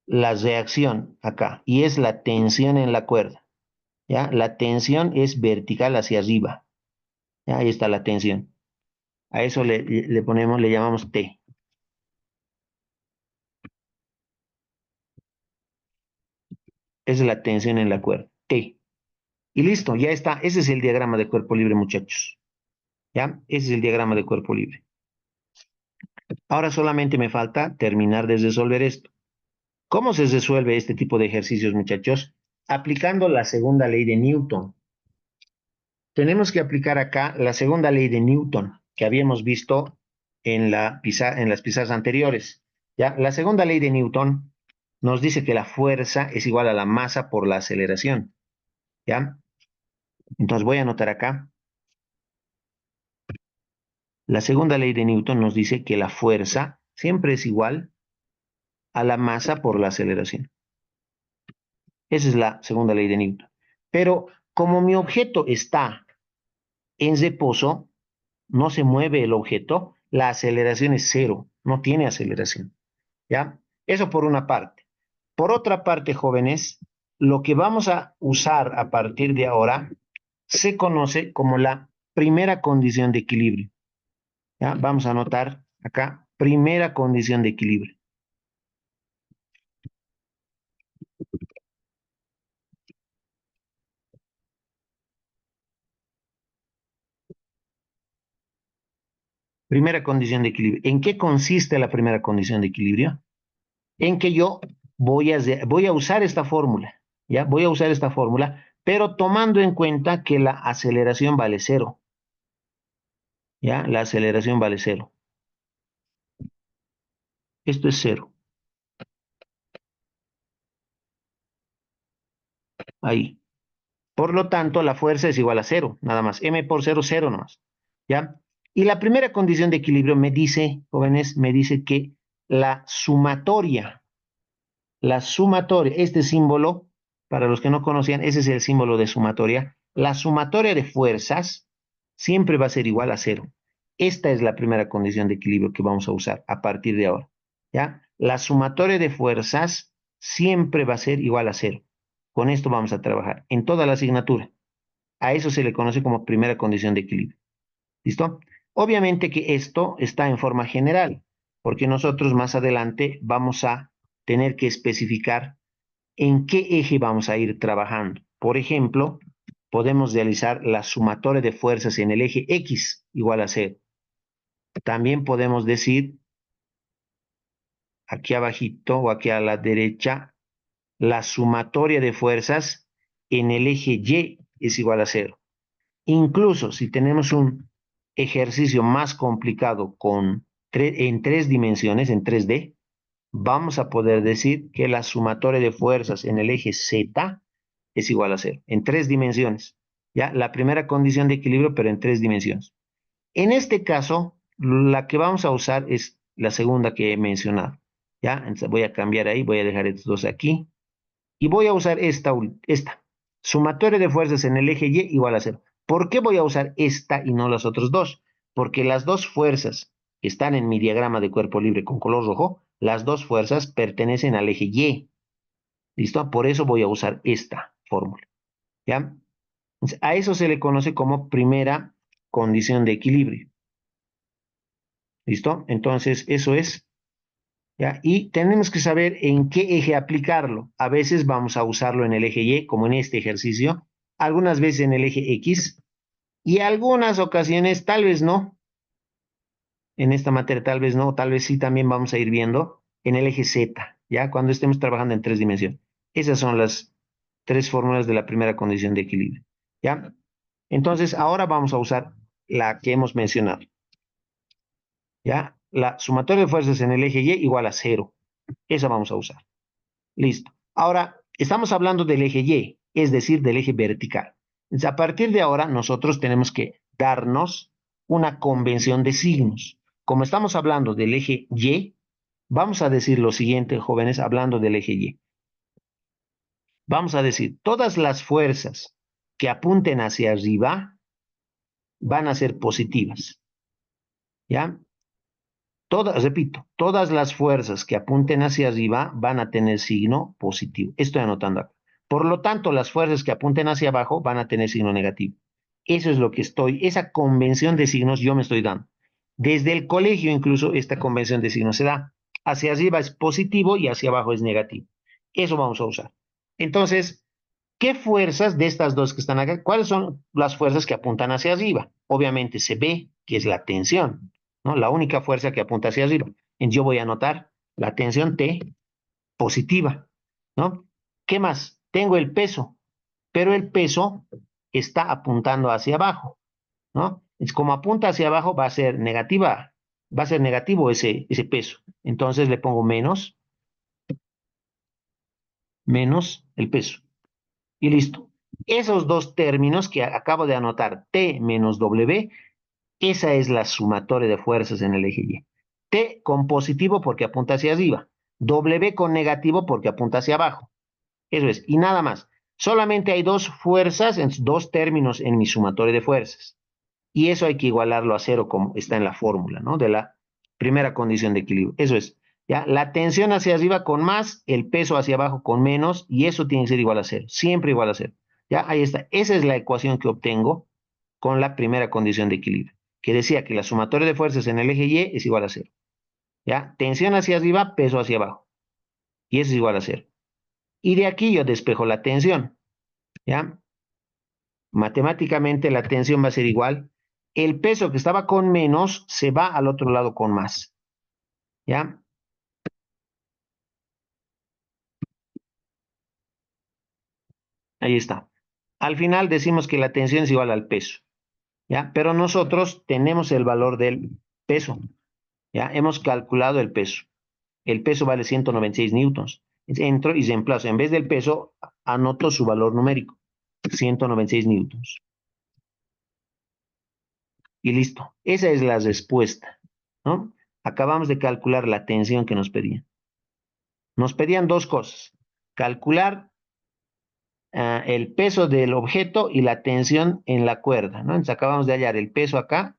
la reacción acá, y es la tensión en la cuerda, ¿ya? La tensión es vertical hacia arriba, ¿ya? Ahí está la tensión. A eso le ponemos, le llamamos T. Esa es la tensión en la cuerda, T. Y listo, ya está. Ese es el diagrama de cuerpo libre, muchachos. ¿Ya? Ese es el diagrama de cuerpo libre. Ahora solamente me falta terminar de resolver esto. ¿Cómo se resuelve este tipo de ejercicios, muchachos? Aplicando la segunda ley de Newton. Tenemos que aplicar acá la segunda ley de Newton que habíamos visto en las pizarras anteriores. ¿Ya? La segunda ley de Newton nos dice que la fuerza es igual a la masa por la aceleración. ¿Ya? Entonces voy a anotar acá. La segunda ley de Newton nos dice que la fuerza siempre es igual a la masa por la aceleración. Esa es la segunda ley de Newton. Pero como mi objeto está en reposo, no se mueve el objeto, la aceleración es cero, no tiene aceleración. ¿Ya? Eso por una parte. Por otra parte, jóvenes, lo que vamos a usar a partir de ahora se conoce como la primera condición de equilibrio. ¿Ya? Vamos a anotar acá, primera condición de equilibrio. Primera condición de equilibrio. ¿En qué consiste la primera condición de equilibrio? En que yo voy a usar esta fórmula, ¿ya? Voy a usar esta fórmula, pero tomando en cuenta que la aceleración vale cero, ¿ya? La aceleración vale cero. Esto es cero. Ahí. Por lo tanto, la fuerza es igual a cero, nada más. M por cero, cero nomás, ¿ya? Y la primera condición de equilibrio me dice, jóvenes, me dice que la sumatoria, este símbolo, para los que no conocían, ese es el símbolo de sumatoria. La sumatoria de fuerzas siempre va a ser igual a cero. Esta es la primera condición de equilibrio que vamos a usar a partir de ahora. ¿Ya? la sumatoria de fuerzas siempre va a ser igual a cero. Con esto vamos a trabajar en toda la asignatura. A eso se le conoce como primera condición de equilibrio. ¿Listo? Obviamente que esto está en forma general, porque nosotros más adelante vamos a tener que especificar en qué eje vamos a ir trabajando. Por ejemplo, podemos realizar la sumatoria de fuerzas en el eje X igual a cero. También podemos decir, aquí abajito o aquí a la derecha, la sumatoria de fuerzas en el eje Y es igual a cero. Incluso si tenemos un ejercicio más complicado en tres dimensiones, en 3D, vamos a poder decir que la sumatoria de fuerzas en el eje Z es igual a cero, en tres dimensiones. ¿Ya? La primera condición de equilibrio, pero en tres dimensiones. En este caso, la que vamos a usar es la segunda que he mencionado. ¿Ya? Entonces voy a cambiar ahí, voy a dejar estos dos aquí. Y voy a usar esta. Sumatoria de fuerzas en el eje Y igual a cero. ¿Por qué voy a usar esta y no las otras dos? Porque las dos fuerzas que están en mi diagrama de cuerpo libre con color rojo, las dos fuerzas pertenecen al eje Y. ¿Listo? Por eso voy a usar esta fórmula. ¿Ya? Entonces, a eso se le conoce como primera condición de equilibrio. ¿Listo? Entonces, eso es. ¿Ya? Y tenemos que saber en qué eje aplicarlo. A veces vamos a usarlo en el eje Y, como en este ejercicio, algunas veces en el eje X, y algunas ocasiones tal vez no. En esta materia tal vez no, tal vez sí también vamos a ir viendo en el eje Z, ¿ya? Cuando estemos trabajando en tres dimensiones. Esas son las tres fórmulas de la primera condición de equilibrio, ¿ya? Entonces, ahora vamos a usar la que hemos mencionado, ¿ya? La sumatoria de fuerzas en el eje Y igual a cero. Esa vamos a usar. Listo. Ahora, estamos hablando del eje Y, es decir, del eje vertical. Entonces, a partir de ahora, nosotros tenemos que darnos una convención de signos. Como estamos hablando del eje Y, vamos a decir lo siguiente, jóvenes, hablando del eje Y. Vamos a decir, todas las fuerzas que apunten hacia arriba van a ser positivas. ¿Ya? Repito, todas las fuerzas que apunten hacia arriba van a tener signo positivo. Estoy anotando acá. Por lo tanto, las fuerzas que apunten hacia abajo van a tener signo negativo. Eso es lo que esa convención de signos yo me estoy dando. Desde el colegio incluso esta convención de signos se da. Hacia arriba es positivo y hacia abajo es negativo. Eso vamos a usar. Entonces, ¿qué fuerzas de estas dos que están acá? ¿Cuáles son las fuerzas que apuntan hacia arriba? Obviamente se ve que es la tensión, ¿no? La única fuerza que apunta hacia arriba. Entonces yo voy a anotar la tensión T positiva, ¿no? ¿Qué más? Tengo el peso, pero el peso está apuntando hacia abajo, ¿no? Es como apunta hacia abajo va a ser negativa, va a ser negativo ese peso. Entonces le pongo menos el peso. Y listo. Esos dos términos que acabo de anotar, T menos W, esa es la sumatoria de fuerzas en el eje Y. T con positivo porque apunta hacia arriba. W con negativo porque apunta hacia abajo. Eso es. Y nada más. Solamente hay dos fuerzas, dos términos en mi sumatoria de fuerzas. Y eso hay que igualarlo a cero como está en la fórmula, ¿no? De la primera condición de equilibrio. Eso es. ¿Ya? La tensión hacia arriba con más, el peso hacia abajo con menos, y eso tiene que ser igual a cero. Siempre igual a cero. ¿Ya? Ahí está. Esa es la ecuación que obtengo con la primera condición de equilibrio, que decía que la sumatoria de fuerzas en el eje Y es igual a cero. ¿Ya? Tensión hacia arriba, peso hacia abajo. Y eso es igual a cero. Y de aquí yo despejo la tensión. ¿Ya? Matemáticamente la tensión va a ser igual. El peso que estaba con menos se va al otro lado con más. ¿Ya? Ahí está. Al final decimos que la tensión es igual al peso. ¿Ya? Pero nosotros tenemos el valor del peso. ¿Ya? Hemos calculado el peso. El peso vale 196 newtons. Entro y reemplazo. En vez del peso, anoto su valor numérico. 196 newtons. Y listo. Esa es la respuesta, ¿no? Acabamos de calcular la tensión que nos pedían. Nos pedían dos cosas. Calcular el peso del objeto y la tensión en la cuerda, ¿no? Entonces acabamos de hallar el peso acá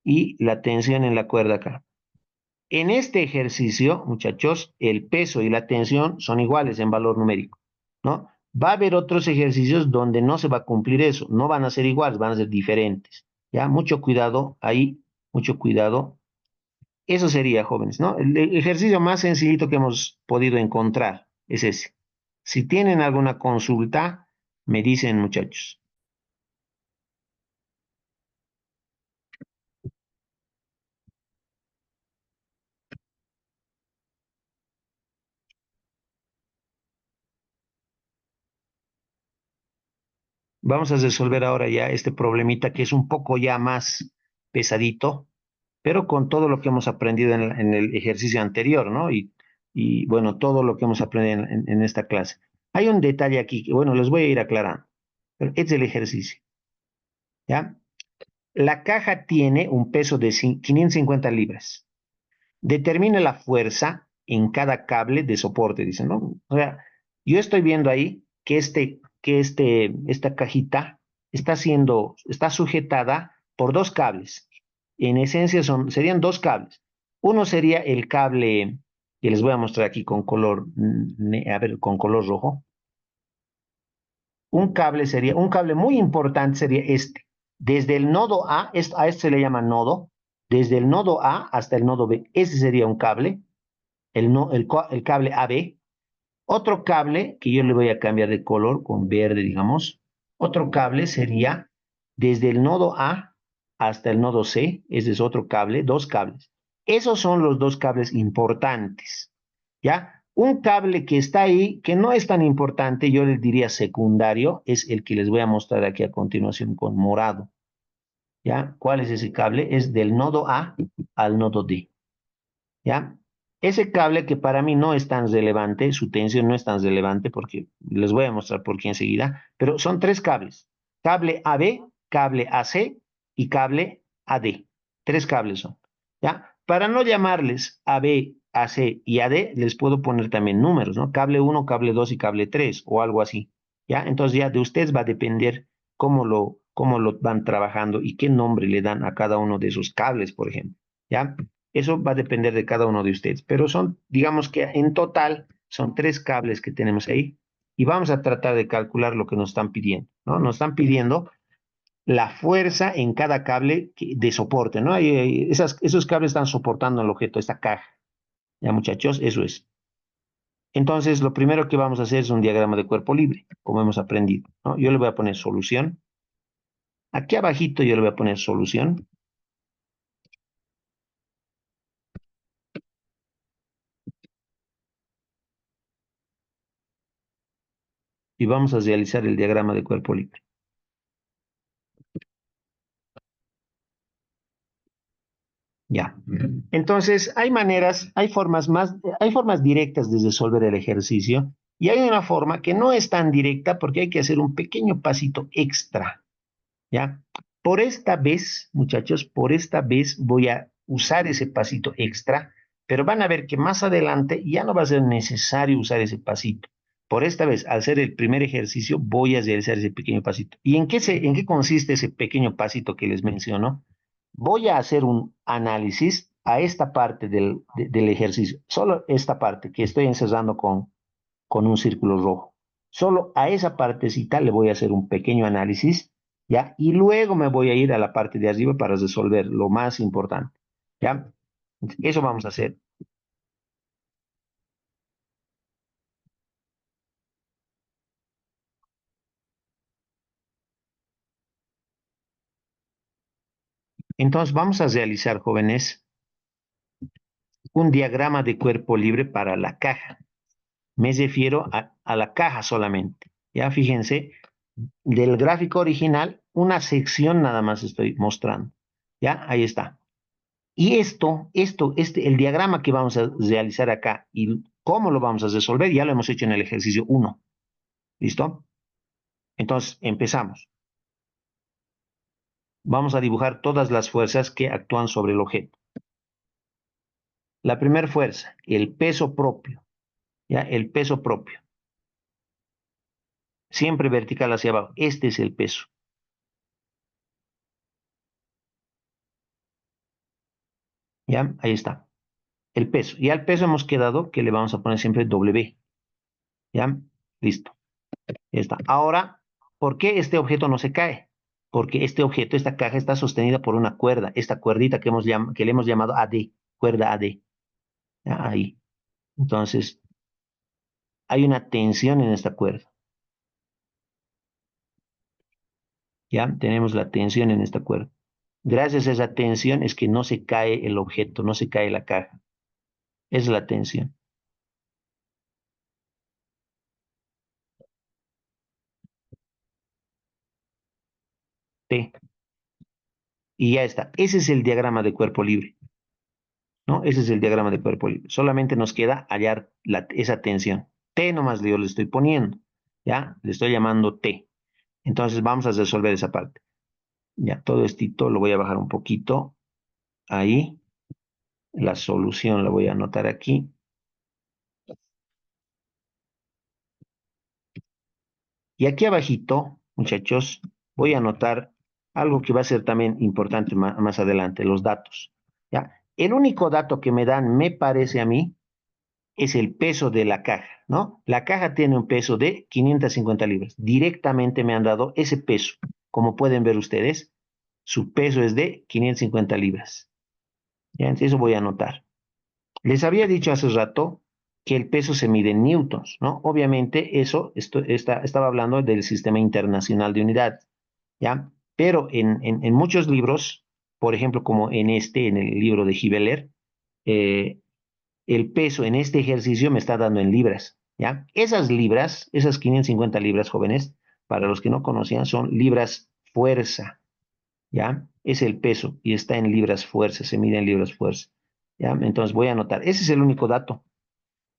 y la tensión en la cuerda acá. En este ejercicio, muchachos, el peso y la tensión son iguales en valor numérico, ¿no? Va a haber otros ejercicios donde no se va a cumplir eso, no van a ser iguales, van a ser diferentes, ¿ya? Mucho cuidado ahí, mucho cuidado. Eso sería, jóvenes, ¿no? El ejercicio más sencillito que hemos podido encontrar es ese. Si tienen alguna consulta, me dicen, muchachos. Vamos a resolver ahora ya este problemita que es un poco ya más pesadito, pero con todo lo que hemos aprendido en el ejercicio anterior, ¿no? Y bueno, todo lo que hemos aprendido en esta clase. Hay un detalle aquí que, bueno, les voy a ir aclarando, pero es el ejercicio, ¿ya? La caja tiene un peso de 550 libras. Determine la fuerza en cada cable de soporte, dicen, ¿no? O sea, yo estoy viendo ahí esta cajita está sujetada por dos cables. En esencia serían dos cables. Uno sería el cable, que les voy a mostrar aquí con color, a ver, con color rojo. Un cable muy importante sería este. Desde el nodo a este se le llama nodo, desde el nodo A hasta el nodo B. Ese sería un cable el cable AB. Otro cable, que yo le voy a cambiar de color con verde, digamos. Otro cable sería desde el nodo A hasta el nodo C. Ese es otro cable, dos cables. Esos son los dos cables importantes. ¿Ya? Un cable que está ahí, que no es tan importante, yo les diría secundario, es el que les voy a mostrar aquí a continuación con morado. ¿Ya? ¿Cuál es ese cable? Es del nodo A al nodo D. ¿Ya? Ese cable que para mí no es tan relevante, su tensión no es tan relevante porque les voy a mostrar por qué enseguida, pero son tres cables. Cable AB, cable AC y cable AD. Tres cables son. ¿Ya? Para no llamarles AB, AC y AD, les puedo poner también números, ¿no? Cable 1, cable 2 y cable 3 o algo así. ¿Ya? Entonces ya de ustedes va a depender cómo lo van trabajando y qué nombre le dan a cada uno de esos cables, por ejemplo. ¿Ya? Eso va a depender de cada uno de ustedes, pero son, digamos que en total, son tres cables que tenemos ahí y vamos a tratar de calcular lo que nos están pidiendo, ¿no? Nos están pidiendo la fuerza en cada cable de soporte, ¿no? Esos cables están soportando el objeto, esta caja. Ya, muchachos, eso es. Entonces, lo primero que vamos a hacer es un diagrama de cuerpo libre, como hemos aprendido, ¿no? Yo le voy a poner solución. Aquí abajito yo le voy a poner solución y vamos a realizar el diagrama de cuerpo libre. Ya. Entonces, hay formas directas de resolver el ejercicio y hay una forma que no es tan directa porque hay que hacer un pequeño pasito extra, ¿ya? Por esta vez, muchachos, por esta vez voy a usar ese pasito extra, pero van a ver que más adelante ya no va a ser necesario usar ese pasito. Por esta vez, al hacer el primer ejercicio, voy a realizar ese pequeño pasito. ¿Y en qué consiste ese pequeño pasito que les menciono? Voy a hacer un análisis a esta parte del ejercicio, solo esta parte que estoy encerrando con un círculo rojo. Solo a esa partecita le voy a hacer un pequeño análisis, ¿ya? Y luego me voy a ir a la parte de arriba para resolver lo más importante, ¿ya? Eso vamos a hacer. Entonces vamos a realizar, jóvenes, un diagrama de cuerpo libre para la caja. Me refiero a la caja solamente. Ya fíjense, del gráfico original, una sección nada más estoy mostrando. Ya, ahí está. Y el diagrama que vamos a realizar acá y cómo lo vamos a resolver, ya lo hemos hecho en el ejercicio 1. ¿Listo? Entonces, empezamos. Vamos a dibujar todas las fuerzas que actúan sobre el objeto. La primera fuerza, el peso propio. ¿Ya? El peso propio. Siempre vertical hacia abajo. Este es el peso. ¿Ya? Ahí está. el peso. Y al peso hemos quedado que le vamos a poner siempre W. ¿Ya? Listo. Ya está. Ahora, ¿por qué este objeto no se cae? Porque este objeto, esta caja está sostenida por una cuerda, esta cuerdita que le hemos llamado AD, cuerda AD. ¿Ya? Ahí. Entonces, hay una tensión en esta cuerda. ¿Ya? Tenemos la tensión en esta cuerda. Gracias a esa tensión es que no se cae el objeto, no se cae la caja. Es la tensión. T. Y ya está. Ese es el diagrama de cuerpo libre, ¿no? Ese es el diagrama de cuerpo libre. Solamente nos queda hallar esa tensión. T nomás yo le estoy poniendo, ¿ya? Le estoy llamando T. Entonces vamos a resolver esa parte. Ya, todo esto lo voy a bajar un poquito. Ahí. La solución la voy a anotar aquí. Y aquí abajito, muchachos, voy a anotar algo que va a ser también importante más adelante, los datos. ¿Ya? El único dato que me dan, me parece a mí, es el peso de la caja, ¿no? La caja tiene un peso de 550 libras. Directamente me han dado ese peso. Como pueden ver ustedes, su peso es de 550 libras. ¿Ya? Entonces, eso voy a anotar. Les había dicho hace rato que el peso se mide en newtons, ¿no? Obviamente eso estaba hablando del sistema internacional de unidades, ¿ya? Pero en muchos libros, por ejemplo, como en el libro de Gibeler, eh, el peso en este ejercicio me está dando en libras, ¿ya? Esas libras, esas 550 libras, jóvenes, para los que no conocían, son libras fuerza, ¿ya? Es el peso y está en libras fuerza, se mide en libras fuerza, ¿ya? Entonces voy a anotar, ese es el único dato.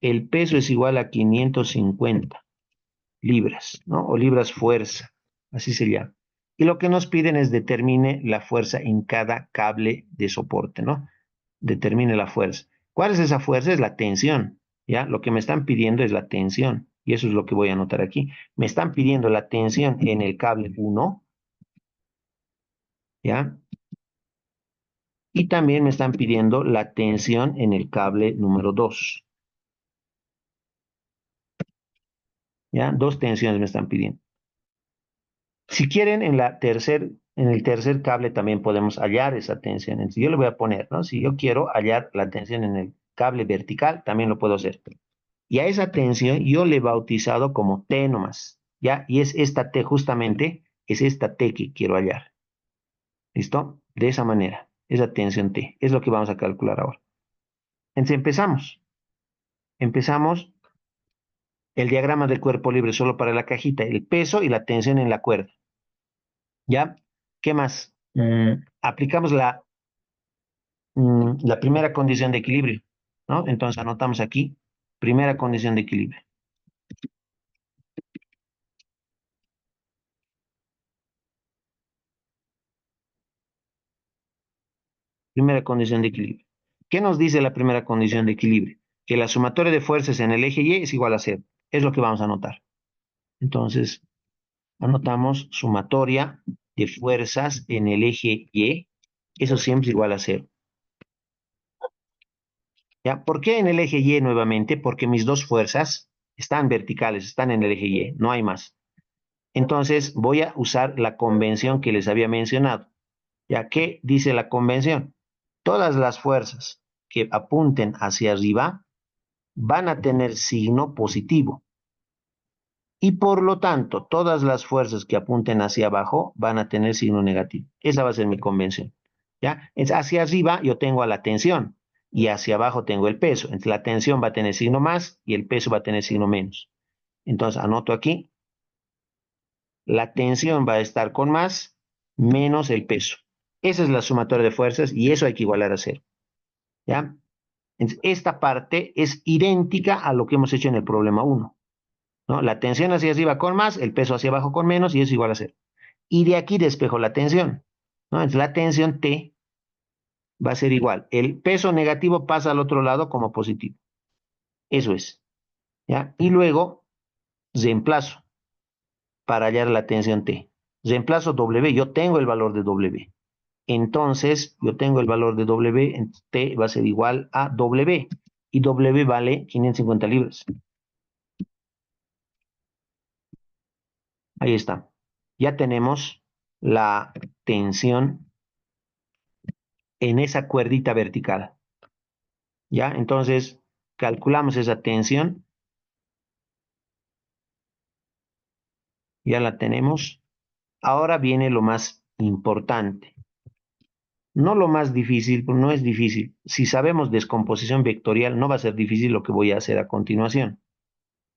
El peso es igual a 550 libras, ¿no? O libras fuerza, así se llama. Y lo que nos piden es determine la fuerza en cada cable de soporte, ¿no? Determine la fuerza. ¿Cuál es esa fuerza? Es la tensión, ¿ya? Lo que me están pidiendo es la tensión, y eso es lo que voy a anotar aquí. Me están pidiendo la tensión en el cable 1, ¿ya? Y también me están pidiendo la tensión en el cable número 2, ¿ya? Dos tensiones me están pidiendo. Si quieren, en el tercer cable también podemos hallar esa tensión. Entonces, yo le voy a poner, ¿no? Si yo quiero hallar la tensión en el cable vertical, también lo puedo hacer. Y a esa tensión yo le he bautizado como T nomás, ¿ya? Y es esta T justamente, es esta T que quiero hallar. ¿Listo? De esa manera, esa tensión T. Es lo que vamos a calcular ahora. Entonces empezamos. Empezamos el diagrama del cuerpo libre solo para la cajita, el peso y la tensión en la cuerda. ¿Ya? ¿Qué más? Aplicamos la primera condición de equilibrio, ¿no? Entonces anotamos aquí, primera condición de equilibrio. Primera condición de equilibrio. ¿Qué nos dice la primera condición de equilibrio? Que la sumatoria de fuerzas en el eje Y es igual a cero. Es lo que vamos a anotar. Entonces, anotamos sumatoria de fuerzas en el eje Y. Eso siempre es igual a cero. ¿Ya? ¿Por qué en el eje Y nuevamente? Porque mis dos fuerzas están verticales, están en el eje Y, no hay más. Entonces voy a usar la convención que les había mencionado. ¿Ya? ¿Qué dice la convención? Todas las fuerzas que apunten hacia arriba van a tener signo positivo. Y por lo tanto, todas las fuerzas que apunten hacia abajo van a tener signo negativo. Esa va a ser mi convención. ¿Ya? Hacia arriba yo tengo a la tensión y hacia abajo tengo el peso. Entonces la tensión va a tener signo más y el peso va a tener signo menos. Entonces anoto aquí, la tensión va a estar con más menos el peso. Esa es la sumatoria de fuerzas y eso hay que igualar a cero. ¿Ya? Entonces, esta parte es idéntica a lo que hemos hecho en el problema 1. ¿No? La tensión hacia arriba con más, el peso hacia abajo con menos y eso igual a cero. Y de aquí despejo la tensión. ¿No? Entonces la tensión T va a ser igual. El peso negativo pasa al otro lado como positivo. Eso es. ¿Ya? Y luego reemplazo para hallar la tensión T. Reemplazo W, yo tengo el valor de W. Entonces, yo tengo el valor de W, T va a ser igual a W, y W vale 550 libras. Ahí está. Ya tenemos la tensión en esa cuerdita vertical. ¿Ya? Entonces, calculamos esa tensión. Ya la tenemos. Ahora viene lo más importante. No lo más difícil, pues no es difícil. Si sabemos descomposición vectorial, no va a ser difícil lo que voy a hacer a continuación.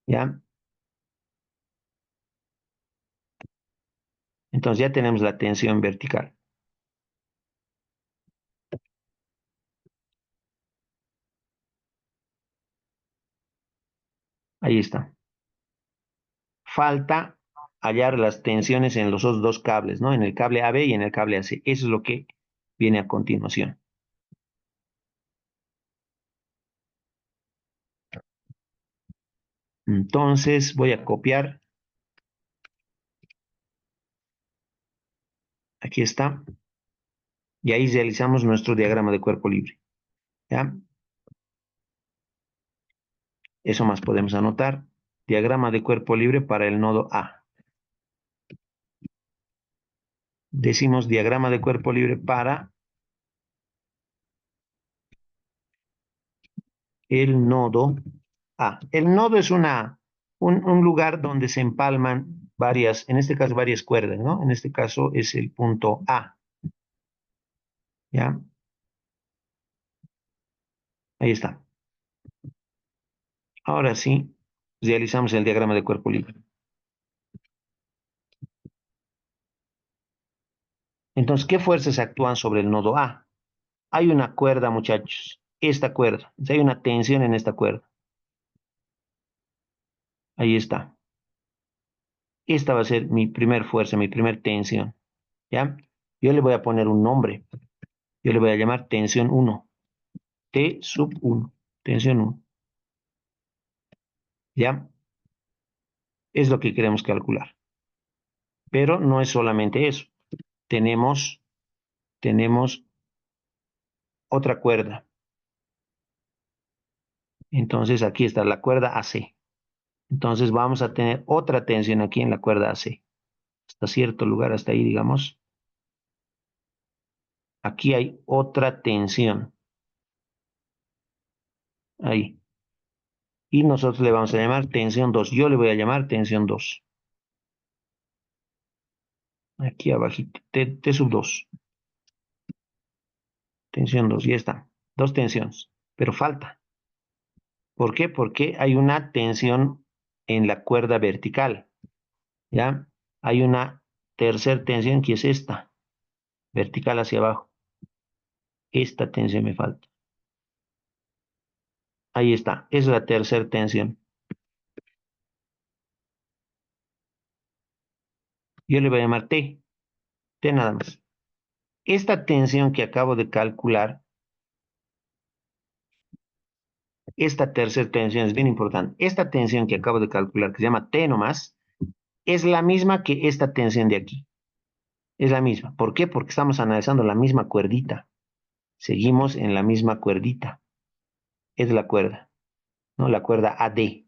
¿Ya? Entonces ya tenemos la tensión vertical. Ahí está. Falta hallar las tensiones en los otros dos cables, ¿no? En el cable AB y en el cable AC. Eso es lo que viene a continuación. Entonces voy a copiar. Aquí está. Y ahí realizamos nuestro diagrama de cuerpo libre. ¿Ya? Eso más podemos anotar. Diagrama de cuerpo libre para el nodo A. Decimos diagrama de cuerpo libre para el nodo A. El nodo es un lugar donde se empalman varias, en este caso varias cuerdas, ¿no? En este caso es el punto A. ¿Ya? Ahí está. Ahora sí, realizamos el diagrama de cuerpo libre. Entonces, ¿qué fuerzas actúan sobre el nodo A? Hay una cuerda, muchachos. Esta cuerda. Hay una tensión en esta cuerda. Ahí está. Esta va a ser mi primer fuerza, mi primer tensión. ¿Ya? Yo le voy a poner un nombre. Yo le voy a llamar tensión 1. T sub 1. Tensión 1. ¿Ya? Es lo que queremos calcular. Pero no es solamente eso. Tenemos otra cuerda. Entonces aquí está la cuerda AC. Entonces vamos a tener otra tensión aquí en la cuerda AC. Hasta cierto lugar, hasta ahí, digamos. Aquí hay otra tensión. Ahí. Y nosotros le vamos a llamar tensión 2. Yo le voy a llamar tensión 2. Aquí abajito. T sub 2. Tensión 2. Ya está. Dos tensiones. Pero falta. ¿Por qué? Porque hay una tensión en la cuerda vertical. ¿Ya? Hay una tercera tensión que es esta. Vertical hacia abajo. Esta tensión me falta. Ahí está. Es la tercera tensión. Yo le voy a llamar T. T nada más. Esta tensión que acabo de calcular, esta tercera tensión es bien importante. Esta tensión que acabo de calcular, que se llama T nomás, es la misma que esta tensión de aquí. Es la misma. ¿Por qué? Porque estamos analizando la misma cuerdita. Seguimos en la misma cuerdita. Es la cuerda, ¿no? La cuerda AD.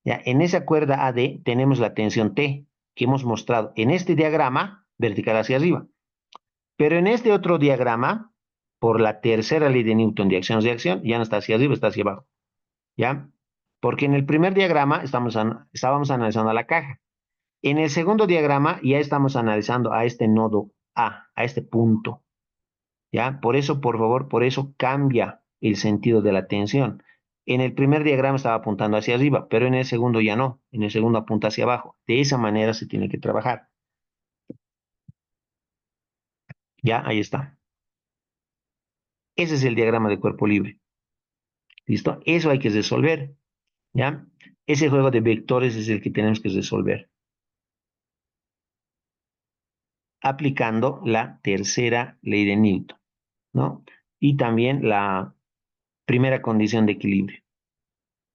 Ya, en esa cuerda AD tenemos la tensión T que hemos mostrado en este diagrama vertical hacia arriba. Pero en este otro diagrama, por la tercera ley de Newton de acción-reacción, ya no está hacia arriba, está hacia abajo. ¿Ya? Porque en el primer diagrama estábamos analizando a la caja. En el segundo diagrama ya estamos analizando a este nodo a este punto. ¿Ya? Por eso, por favor, por eso cambia el sentido de la tensión. En el primer diagrama estaba apuntando hacia arriba, pero en el segundo ya no. En el segundo apunta hacia abajo. De esa manera se tiene que trabajar. Ya, ahí está. Ese es el diagrama de cuerpo libre. ¿Listo? Eso hay que resolver. ¿Ya? Ese juego de vectores es el que tenemos que resolver. Aplicando la tercera ley de Newton, ¿no? Y también la primera condición de equilibrio.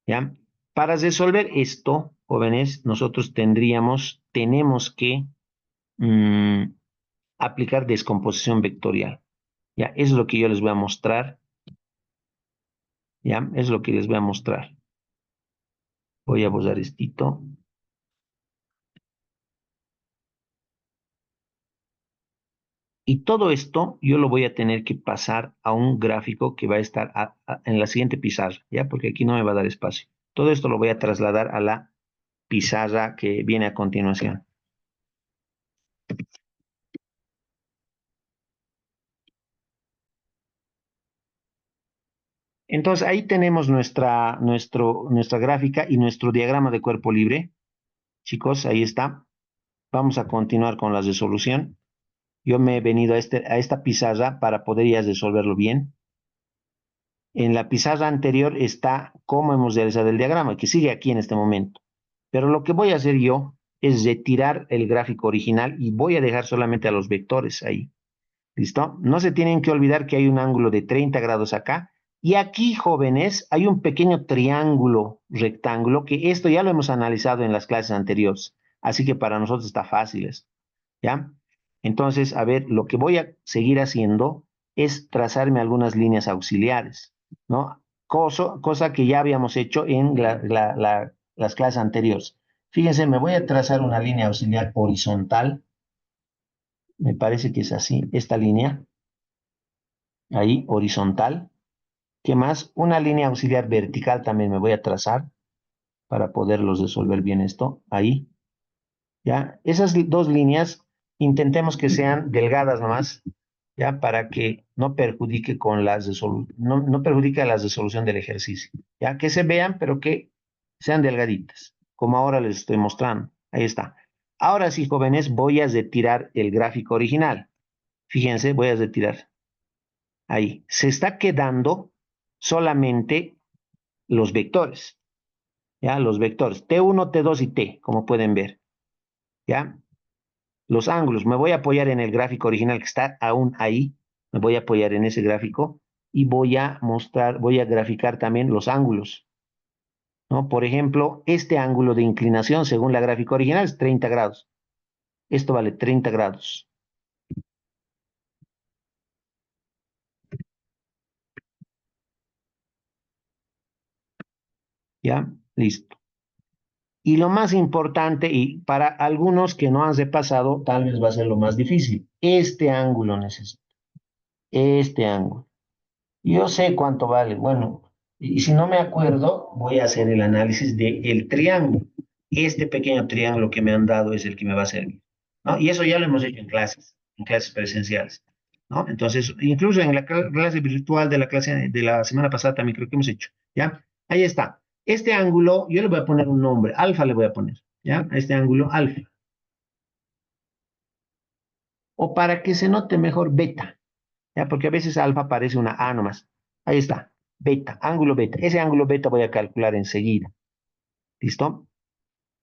¿Ya? Para resolver esto, jóvenes, nosotros tenemos que aplicar descomposición vectorial. Ya, eso es lo que yo les voy a mostrar. Ya, eso es lo que les voy a mostrar. Voy a borrar esto. Y todo esto yo lo voy a tener que pasar a un gráfico que va a estar en la siguiente pizarra, ¿ya? Porque aquí no me va a dar espacio. Todo esto lo voy a trasladar a la pizarra que viene a continuación. Entonces ahí tenemos nuestra gráfica y nuestro diagrama de cuerpo libre. Chicos, ahí está. Vamos a continuar con la resolución. Yo me he venido a esta pizarra para poder ya resolverlo bien. En la pizarra anterior está cómo hemos realizado el diagrama, que sigue aquí en este momento. Pero lo que voy a hacer yo es retirar el gráfico original y voy a dejar solamente a los vectores ahí. ¿Listo? No se tienen que olvidar que hay un ángulo de 30 grados acá. Y aquí, jóvenes, hay un pequeño triángulo rectángulo que esto ya lo hemos analizado en las clases anteriores. Así que para nosotros está fácil esto. ¿Ya? Entonces, a ver, lo que voy a seguir haciendo es trazarme algunas líneas auxiliares, ¿no? Cosa que ya habíamos hecho en las clases anteriores. Fíjense, me voy a trazar una línea auxiliar horizontal. Me parece que es así, esta línea, ahí, horizontal. ¿Qué más? Una línea auxiliar vertical también me voy a trazar para poderlos resolver bien esto, ahí. ¿Ya? Esas dos líneas, intentemos que sean delgadas nomás, ¿ya? Para que no perjudique no perjudique la resolución del ejercicio, ¿ya? Que se vean, pero que sean delgaditas, como ahora les estoy mostrando. Ahí está. Ahora sí, jóvenes, voy a retirar el gráfico original. Fíjense, voy a retirar. Ahí. Se está quedando solamente los vectores, ¿ya? Los vectores, T1, T2 y T, como pueden ver, ¿ya? Los ángulos, me voy a apoyar en el gráfico original que está aún ahí, me voy a apoyar en ese gráfico y voy a graficar también los ángulos, ¿no? Por ejemplo, este ángulo de inclinación según la gráfica original es 30 grados. Esto vale 30 grados. ¿Ya? Listo. Y lo más importante, y para algunos que no han repasado, tal vez va a ser lo más difícil. Este ángulo necesito. Este ángulo. Yo sé cuánto vale. Bueno, y si no me acuerdo, voy a hacer el análisis del triángulo. Este pequeño triángulo que me han dado es el que me va a servir, ¿no? Y eso ya lo hemos hecho en clases presenciales, ¿no? Entonces, incluso en la clase virtual de la clase de la semana pasada también creo que hemos hecho, ¿ya? Ahí está. Este ángulo, yo le voy a poner un nombre, alfa le voy a poner, ¿ya? A este ángulo alfa. O para que se note mejor beta, ¿ya? Porque a veces alfa parece una A nomás. Ahí está, beta, ángulo beta. Ese ángulo beta voy a calcular enseguida. ¿Listo?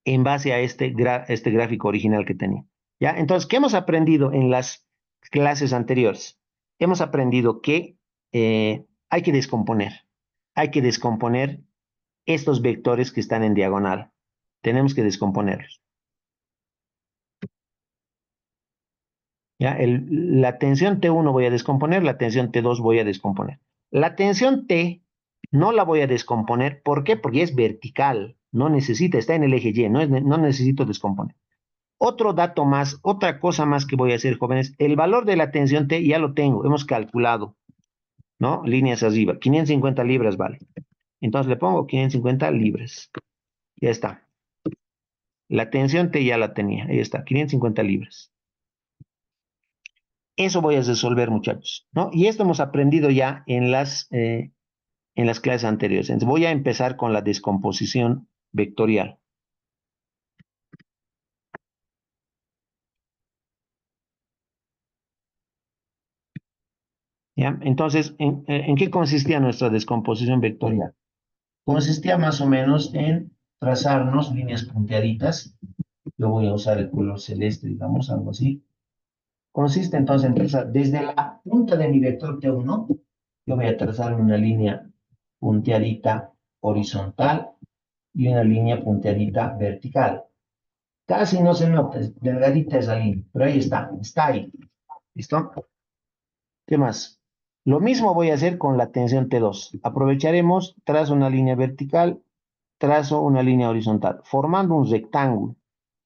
En base a este gráfico original que tenía. ¿Ya? Entonces, ¿qué hemos aprendido en las clases anteriores? Hemos aprendido que hay que descomponer. Hay que descomponer estos vectores que están en diagonal. Tenemos que descomponerlos. ¿Ya? La tensión T1 voy a descomponer, la tensión T2 voy a descomponer. La tensión T no la voy a descomponer. ¿Por qué? Porque es vertical. No necesita, está en el eje Y, no necesito descomponer. Otro dato más, otra cosa más que voy a hacer, jóvenes, el valor de la tensión T ya lo tengo, hemos calculado, ¿no? Líneas arriba, 550 libras vale. Entonces le pongo 550 libras. Ya está. La tensión T ya la tenía, ahí está, 550 libras. Eso voy a resolver, muchachos, ¿no? Y esto hemos aprendido ya en las clases anteriores. Entonces voy a empezar con la descomposición vectorial. ¿Ya? Entonces, ¿en qué consistía nuestra descomposición vectorial? Consistía más o menos en trazarnos líneas punteaditas. Yo voy a usar el color celeste, digamos, algo así. Consiste entonces en trazar desde la punta de mi vector T1, yo voy a trazar una línea punteadita horizontal y una línea punteadita vertical. Casi no se nota, es delgadita esa línea, pero ahí está ahí. ¿Listo? ¿Qué más? Lo mismo voy a hacer con la tensión T2. Aprovecharemos, trazo una línea vertical, trazo una línea horizontal, formando un rectángulo,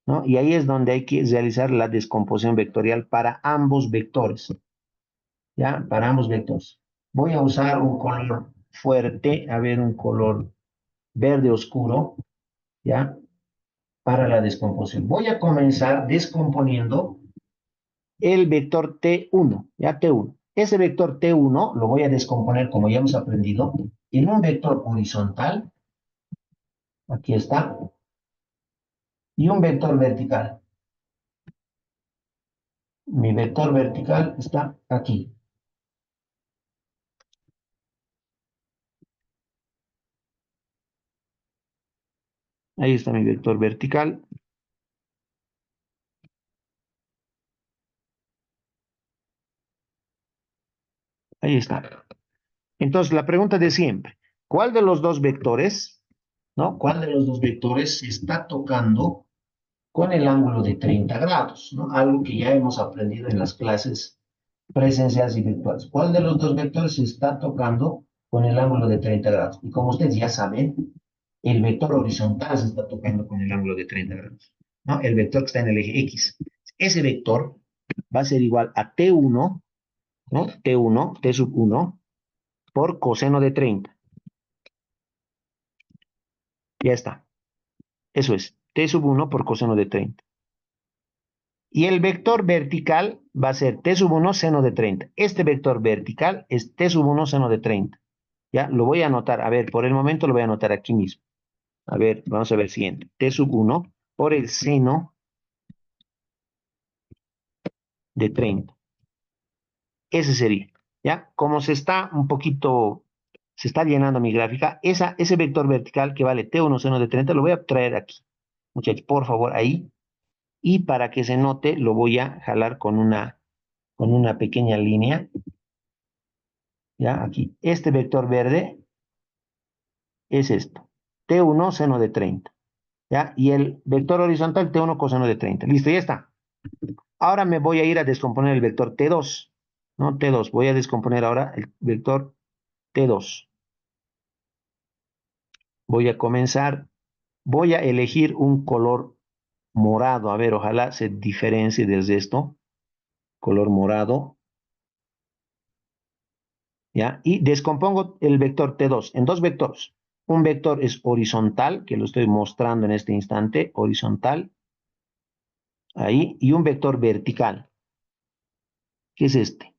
¿no? Y ahí es donde hay que realizar la descomposición vectorial para ambos vectores, ¿ya? Para ambos vectores. Voy a usar un color fuerte, a ver, un color verde oscuro, ¿ya? Para la descomposición. Voy a comenzar descomponiendo el vector T1, ¿ya? T1. Ese vector T1 lo voy a descomponer, como ya hemos aprendido, en un vector horizontal, aquí está, y un vector vertical. Mi vector vertical está aquí. Ahí está mi vector vertical. Ahí está. Entonces, la pregunta de siempre, ¿cuál de los dos vectores, ¿no? ¿Cuál de los dos vectores se está tocando con el ángulo de 30 grados? ¿No? Algo que ya hemos aprendido en las clases presenciales y virtuales. ¿Cuál de los dos vectores se está tocando con el ángulo de 30 grados? Y como ustedes ya saben, el vector horizontal se está tocando con el ángulo de 30 grados, ¿no? El vector que está en el eje X. Ese vector va a ser igual a T1, ¿no? T1, T sub 1, por coseno de 30. Ya está. Eso es. T sub 1 por coseno de 30. Y el vector vertical va a ser T sub 1 seno de 30. Este vector vertical es T sub 1 seno de 30. Ya, lo voy a anotar. A ver, por el momento lo voy a anotar aquí mismo. A ver, vamos a ver el siguiente. T sub 1 por el seno de 30. Ese sería. ¿Ya? Como se está un poquito, se está llenando mi gráfica, ese vector vertical que vale T1 seno de 30 lo voy a traer aquí. Muchachos, por favor, ahí. Y para que se note, lo voy a jalar con una pequeña línea. ¿Ya? Aquí. Este vector verde es esto. T1 seno de 30. ¿Ya? Y el vector horizontal T1 coseno de 30. Listo, ya está. Ahora me voy a ir a descomponer el vector T2. ¿No? T2. Voy a descomponer ahora el vector T2. Voy a comenzar. Voy a elegir un color morado. A ver, ojalá se diferencie desde esto. Color morado. ¿Ya? Y descompongo el vector T2 en dos vectores. Un vector es horizontal, que lo estoy mostrando en este instante, horizontal, ahí, y un vector vertical, que es este.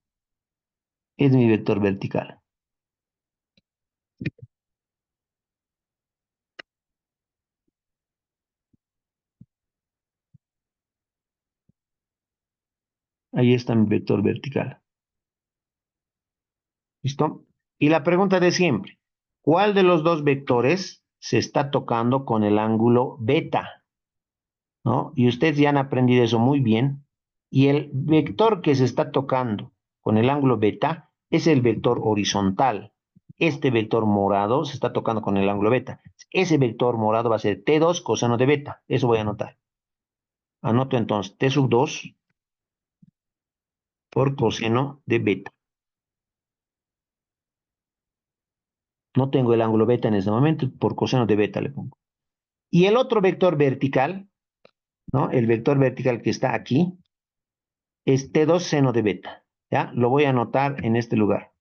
Es mi vector vertical. Ahí está mi vector vertical. ¿Listo? Y la pregunta de siempre, ¿cuál de los dos vectores se está tocando con el ángulo beta? ¿No? Y ustedes ya han aprendido eso muy bien. Y el vector que se está tocando con el ángulo beta es el vector horizontal. Este vector morado se está tocando con el ángulo beta. Ese vector morado va a ser T2 coseno de beta. Eso voy a anotar. Anoto entonces T sub 2 por coseno de beta. No tengo el ángulo beta en este momento, por coseno de beta le pongo. Y el otro vector vertical, ¿no? El vector vertical que está aquí, es T2 seno de beta. ¿Ya? Lo voy a anotar en este lugar.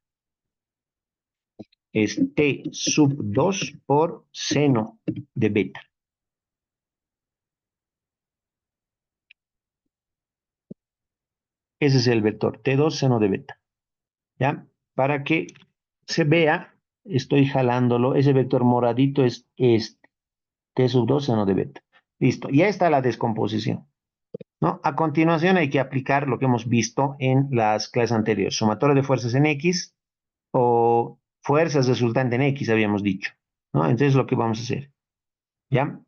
Es T sub 2 por seno de beta. Ese es el vector T2 seno de beta. ¿Ya? Para que se vea, estoy jalándolo. Ese vector moradito es este. T sub 2 seno de beta. Listo. Ya está la descomposición, ¿no? A continuación hay que aplicar lo que hemos visto en las clases anteriores. Sumatoria de fuerzas en X o fuerzas resultantes en X, habíamos dicho, ¿no? Entonces lo que vamos a hacer, ¿ya?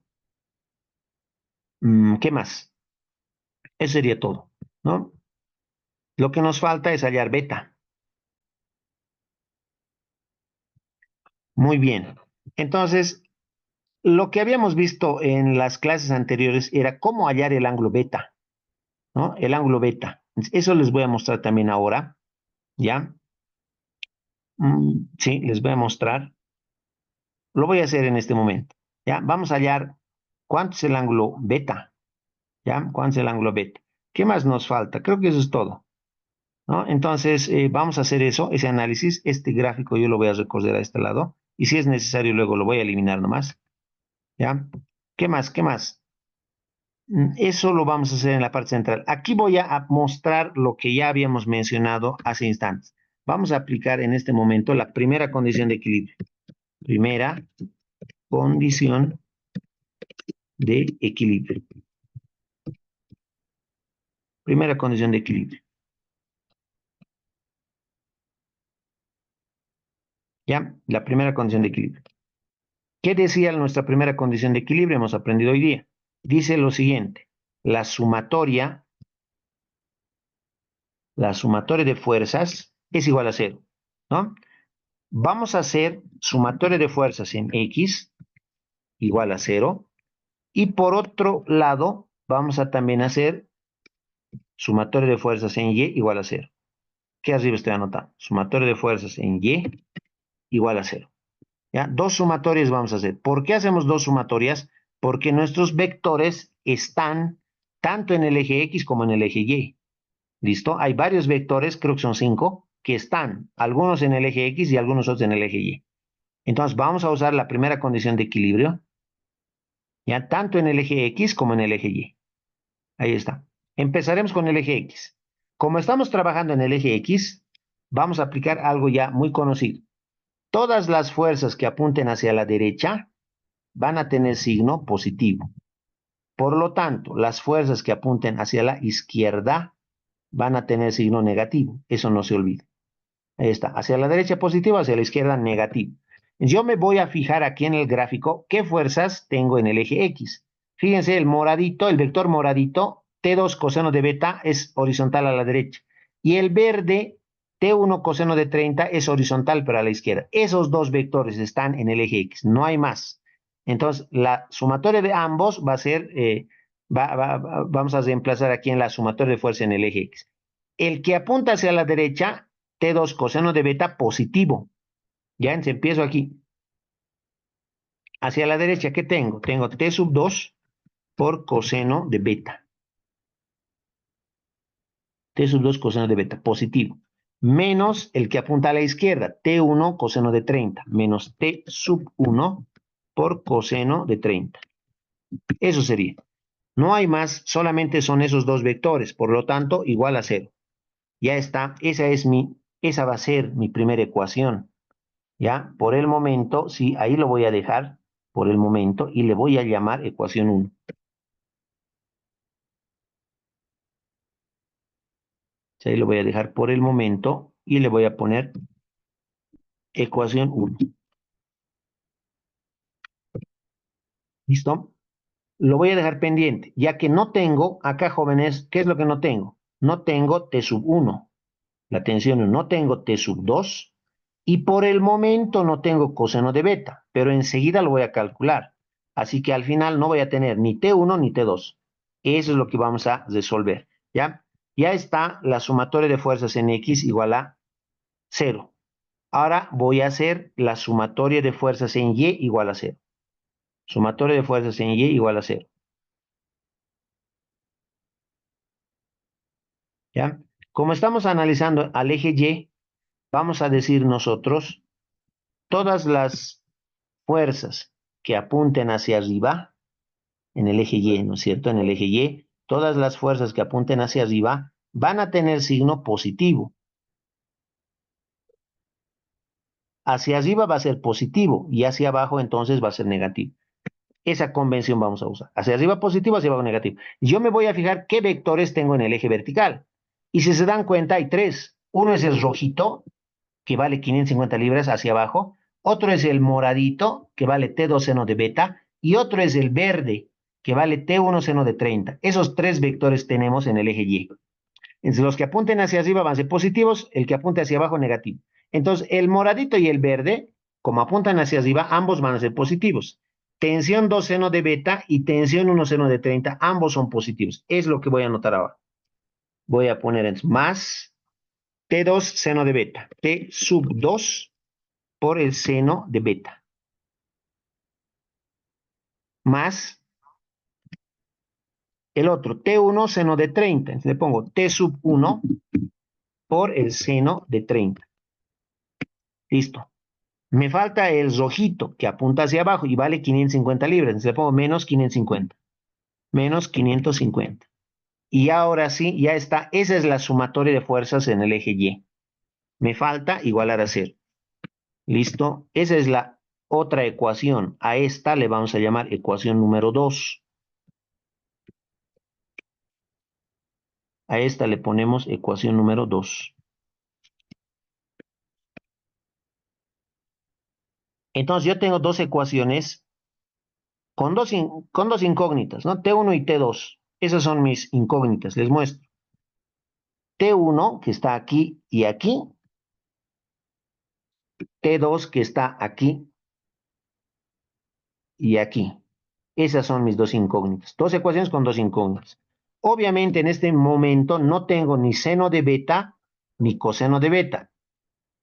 ¿Qué más? Eso sería todo, ¿no? Lo que nos falta es hallar beta. Muy bien. Entonces, lo que habíamos visto en las clases anteriores era cómo hallar el ángulo beta, ¿no? El ángulo beta. Eso les voy a mostrar también ahora, ¿ya? Sí, les voy a mostrar. Lo voy a hacer en este momento, ¿ya? Vamos a hallar cuánto es el ángulo beta, ¿ya? ¿Cuánto es el ángulo beta? ¿Qué más nos falta? Creo que eso es todo, ¿no? Entonces, vamos a hacer eso, ese análisis. Este gráfico yo lo voy a recorrer a este lado y si es necesario luego lo voy a eliminar nomás, ¿ya? ¿Qué más? ¿Qué más? Eso lo vamos a hacer en la parte central. Aquí voy a mostrar lo que ya habíamos mencionado hace instantes. Vamos a aplicar en este momento la primera condición de equilibrio. Primera condición de equilibrio. Primera condición de equilibrio. ¿Ya? La primera condición de equilibrio. ¿Qué decía nuestra primera condición de equilibrio? Hemos aprendido hoy día. Dice lo siguiente. La sumatoria de fuerzas es igual a cero, ¿no? Vamos a hacer sumatoria de fuerzas en X igual a cero. Y por otro lado, vamos a también hacer sumatoria de fuerzas en Y igual a cero. ¿Qué arriba estoy anotando? Sumatoria de fuerzas en Y igual a cero. ¿Ya? Dos sumatorias vamos a hacer. ¿Por qué hacemos dos sumatorias? Porque nuestros vectores están tanto en el eje X como en el eje Y. ¿Listo? Hay varios vectores, creo que son 5, que están, algunos en el eje X y algunos otros en el eje Y. Entonces vamos a usar la primera condición de equilibrio, ya tanto en el eje X como en el eje Y. Ahí está. Empezaremos con el eje X. Como estamos trabajando en el eje X, vamos a aplicar algo ya muy conocido. Todas las fuerzas que apunten hacia la derecha van a tener signo positivo. Por lo tanto, las fuerzas que apunten hacia la izquierda van a tener signo negativo. Eso no se olvide. Ahí está. Hacia la derecha positivo, hacia la izquierda negativo. Yo me voy a fijar aquí en el gráfico qué fuerzas tengo en el eje X. Fíjense, el moradito, el vector moradito, T2 coseno de beta es horizontal a la derecha. Y el verde, T1 coseno de 30 es horizontal pero a la izquierda. Esos dos vectores están en el eje X, no hay más. Entonces, la sumatoria de ambos va a ser, vamos a reemplazar aquí en la sumatoria de fuerza en el eje X. El que apunta hacia la derecha, T2 coseno de beta positivo. Ya empiezo aquí. Hacia la derecha, ¿qué tengo? Tengo T sub 2 por coseno de beta. T sub 2 coseno de beta, positivo. Menos el que apunta a la izquierda, T1 coseno de 30, menos T sub 1 por coseno de 30. Eso sería. No hay más, solamente son esos dos vectores, por lo tanto, igual a 0. Ya está, esa va a ser mi primera ecuación. ¿Ya? Por el momento, sí, ahí lo voy a dejar por el momento y le voy a llamar ecuación 1. Sí, ahí lo voy a dejar por el momento y le voy a poner ecuación 1. ¿Listo? Lo voy a dejar pendiente, ya que no tengo, acá jóvenes, ¿qué es lo que no tengo? No tengo T sub 1, la tensión no tengo T sub 2 y por el momento no tengo coseno de beta, pero enseguida lo voy a calcular. Así que al final no voy a tener ni T1 ni T2. Eso es lo que vamos a resolver, ¿ya? Ya está la sumatoria de fuerzas en X igual a 0. Ahora voy a hacer la sumatoria de fuerzas en Y igual a 0. Sumatoria de fuerzas en Y igual a 0. ¿Ya? Como estamos analizando al eje Y, vamos a decir nosotros todas las fuerzas que apunten hacia arriba, en el eje Y, ¿no es cierto? En el eje Y, todas las fuerzas que apunten hacia arriba van a tener signo positivo. Hacia arriba va a ser positivo y hacia abajo entonces va a ser negativo. Esa convención vamos a usar. Hacia arriba positivo, hacia abajo negativo. Yo me voy a fijar qué vectores tengo en el eje vertical. Y si se dan cuenta, hay tres. Uno es el rojito, que vale 550 libras hacia abajo. Otro es el moradito, que vale T2 seno de beta. Y otro es el verde, que vale T1 seno de 30. Esos tres vectores tenemos en el eje Y. Entonces, los que apunten hacia arriba van a ser positivos, el que apunte hacia abajo negativo. Entonces, el moradito y el verde, como apuntan hacia arriba, ambos van a ser positivos. Tensión 2 seno de beta y tensión 1 seno de 30, ambos son positivos. Es lo que voy a anotar ahora. Voy a poner entonces más T2 seno de beta. T sub 2 por el seno de beta. Más el otro, T1 seno de 30. Entonces le pongo T sub 1 por el seno de 30. Listo. Me falta el rojito que apunta hacia abajo y vale 550 libras. Entonces le pongo menos 550. Menos 550. Y ahora sí, ya está. Esa es la sumatoria de fuerzas en el eje Y. Me falta igualar a cero. ¿Listo? Esa es la otra ecuación. A esta le vamos a llamar ecuación número 2. A esta le ponemos ecuación número 2. Entonces yo tengo dos ecuaciones con dos incógnitas, ¿no? T1 y T2. Esas son mis incógnitas, les muestro. T1 que está aquí y aquí. T2 que está aquí y aquí. Esas son mis dos incógnitas. Dos ecuaciones con dos incógnitas. Obviamente en este momento no tengo ni seno de beta ni coseno de beta.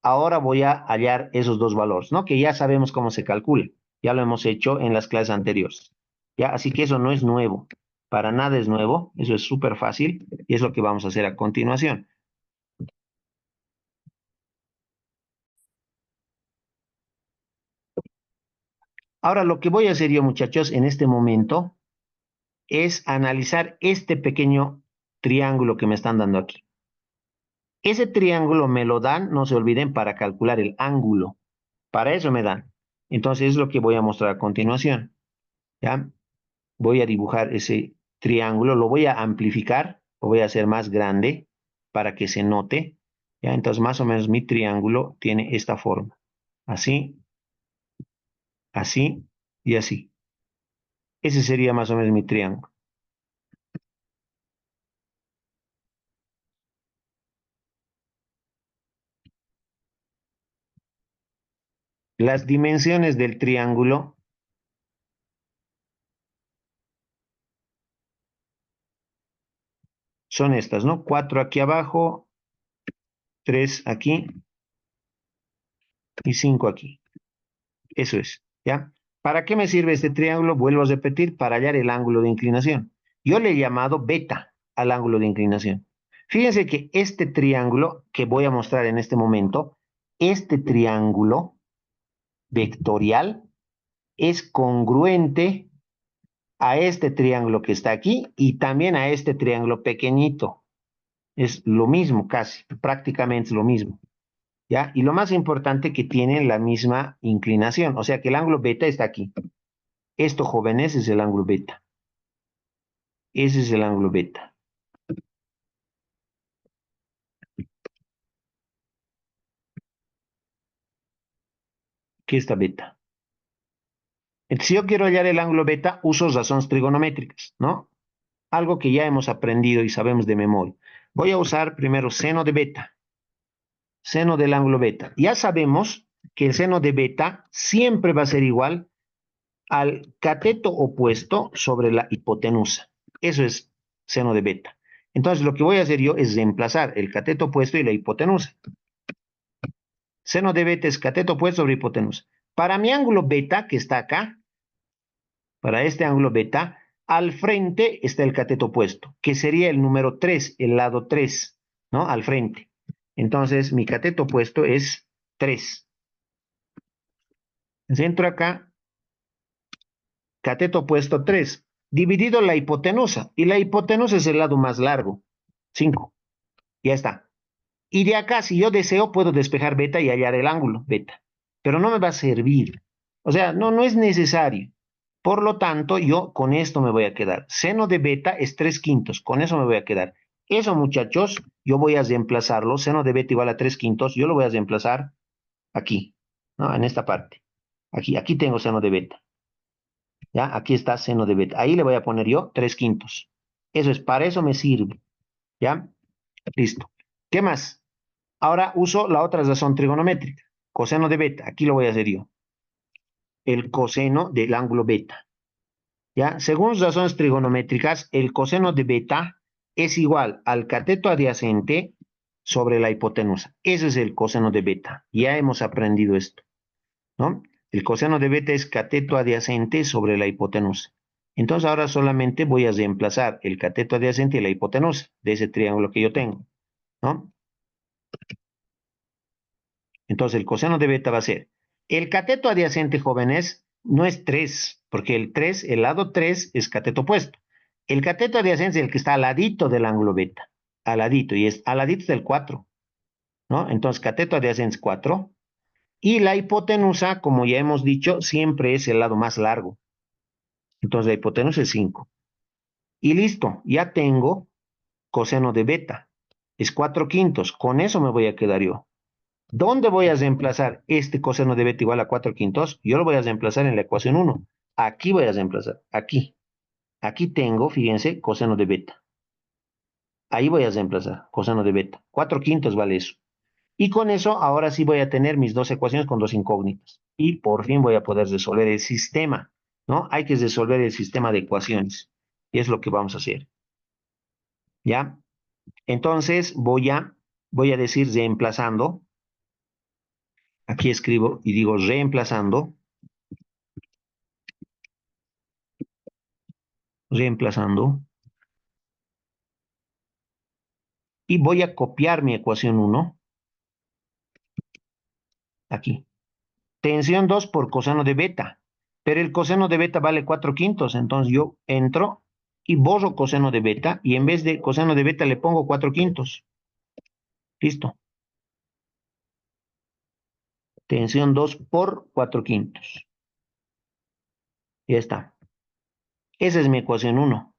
Ahora voy a hallar esos dos valores, ¿no? Que ya sabemos cómo se calcula. Ya lo hemos hecho en las clases anteriores. ¿Ya? Así que eso no es nuevo. Para nada es nuevo. Eso es súper fácil y es lo que vamos a hacer a continuación. Ahora lo que voy a hacer yo, muchachos, en este momento es analizar este pequeño triángulo que me están dando aquí. Ese triángulo me lo dan, no se olviden, para calcular el ángulo. Para eso me dan. Entonces es lo que voy a mostrar a continuación. ¿Ya? Voy a dibujar ese triángulo, lo voy a amplificar, lo voy a hacer más grande para que se note. ¿Ya? Entonces más o menos mi triángulo tiene esta forma. Así, así y así. Ese sería más o menos mi triángulo. Las dimensiones del triángulo son estas, ¿no? 4 aquí abajo, 3 aquí y 5 aquí. Eso es, ¿ya? ¿Para qué me sirve este triángulo? Vuelvo a repetir, para hallar el ángulo de inclinación. Yo le he llamado beta al ángulo de inclinación. Fíjense que este triángulo que voy a mostrar en este momento, este triángulo vectorial es congruente a este triángulo que está aquí y también a este triángulo pequeñito. Es lo mismo casi, prácticamente es lo mismo. ¿Ya? Y lo más importante que tienen la misma inclinación, o sea que el ángulo beta está aquí. Esto, jóvenes, es el ángulo beta. Ese es el ángulo beta. Aquí está beta. Entonces, si yo quiero hallar el ángulo beta, uso razones trigonométricas, ¿no? Algo que ya hemos aprendido y sabemos de memoria. Voy a usar primero seno de beta. Seno del ángulo beta. Ya sabemos que el seno de beta siempre va a ser igual al cateto opuesto sobre la hipotenusa. Eso es seno de beta. Entonces, lo que voy a hacer yo es reemplazar el cateto opuesto y la hipotenusa. Seno de beta es cateto opuesto sobre hipotenusa. Para mi ángulo beta, que está acá, para este ángulo beta, al frente está el cateto opuesto, que sería el número 3, el lado 3, ¿no? Al frente. Entonces, mi cateto opuesto es 3. Centro acá, cateto opuesto 3, dividido la hipotenusa. Y la hipotenusa es el lado más largo, 5. Ya está. Y de acá, si yo deseo, puedo despejar beta y hallar el ángulo beta. Pero no me va a servir. O sea, no es necesario. Por lo tanto, yo con esto me voy a quedar. Seno de beta es 3 quintos. Con eso me voy a quedar. Eso, muchachos, yo voy a reemplazarlo. Seno de beta igual a 3 quintos. Yo lo voy a reemplazar aquí, ¿no? En esta parte. Aquí tengo seno de beta. ¿Ya? Aquí está seno de beta. Ahí le voy a poner yo 3 quintos. Eso es, para eso me sirve. ¿Ya? Listo. ¿Qué más? Ahora uso la otra razón trigonométrica. Coseno de beta. Aquí lo voy a hacer yo. El coseno del ángulo beta. ¿Ya? Según razones trigonométricas, el coseno de beta es igual al cateto adyacente sobre la hipotenusa. Ese es el coseno de beta. Ya hemos aprendido esto, ¿no? El coseno de beta es cateto adyacente sobre la hipotenusa. Entonces ahora solamente voy a reemplazar el cateto adyacente y la hipotenusa de ese triángulo que yo tengo, ¿no? Entonces el coseno de beta va a ser, el cateto adyacente, jóvenes, no es 3, porque el 3, el lado 3 es cateto opuesto. El cateto adyacente es el que está al ladito del ángulo beta, al ladito, y es al ladito del 4, ¿no? Entonces cateto adyacente es 4, y la hipotenusa, como ya hemos dicho, siempre es el lado más largo. Entonces la hipotenusa es 5. Y listo, ya tengo coseno de beta. Es 4 quintos. Con eso me voy a quedar yo. ¿Dónde voy a reemplazar este coseno de beta igual a 4 quintos? Yo lo voy a reemplazar en la ecuación 1. Aquí voy a reemplazar. Aquí. Aquí tengo, fíjense, coseno de beta. Ahí voy a reemplazar coseno de beta. 4 quintos vale eso. Y con eso, ahora sí voy a tener mis dos ecuaciones con dos incógnitas. Y por fin voy a poder resolver el sistema, ¿no? Hay que resolver el sistema de ecuaciones. Y es lo que vamos a hacer. ¿Ya? Entonces voy a decir reemplazando. Aquí escribo y digo reemplazando. Reemplazando. Y voy a copiar mi ecuación 1 aquí. Tensión 2 por coseno de beta. Pero el coseno de beta vale 4 quintos. Entonces yo entro y borro coseno de beta. Y en vez de coseno de beta le pongo 4 quintos. Listo. Tensión 2 por 4 quintos. Ya está. Esa es mi ecuación 1.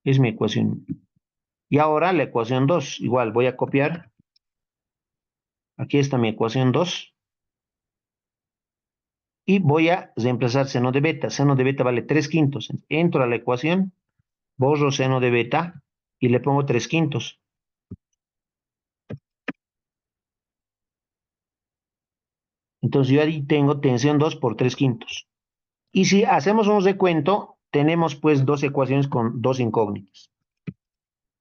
Es mi ecuación 1. Y ahora la ecuación 2. Igual voy a copiar. Aquí está mi ecuación 2. Y voy a reemplazar seno de beta. Seno de beta vale 3 quintos. Entro a la ecuación, borro seno de beta y le pongo 3 quintos. Entonces yo ahí tengo tensión 2 por 3 quintos. Y si hacemos un recuento, tenemos pues dos ecuaciones con dos incógnitas.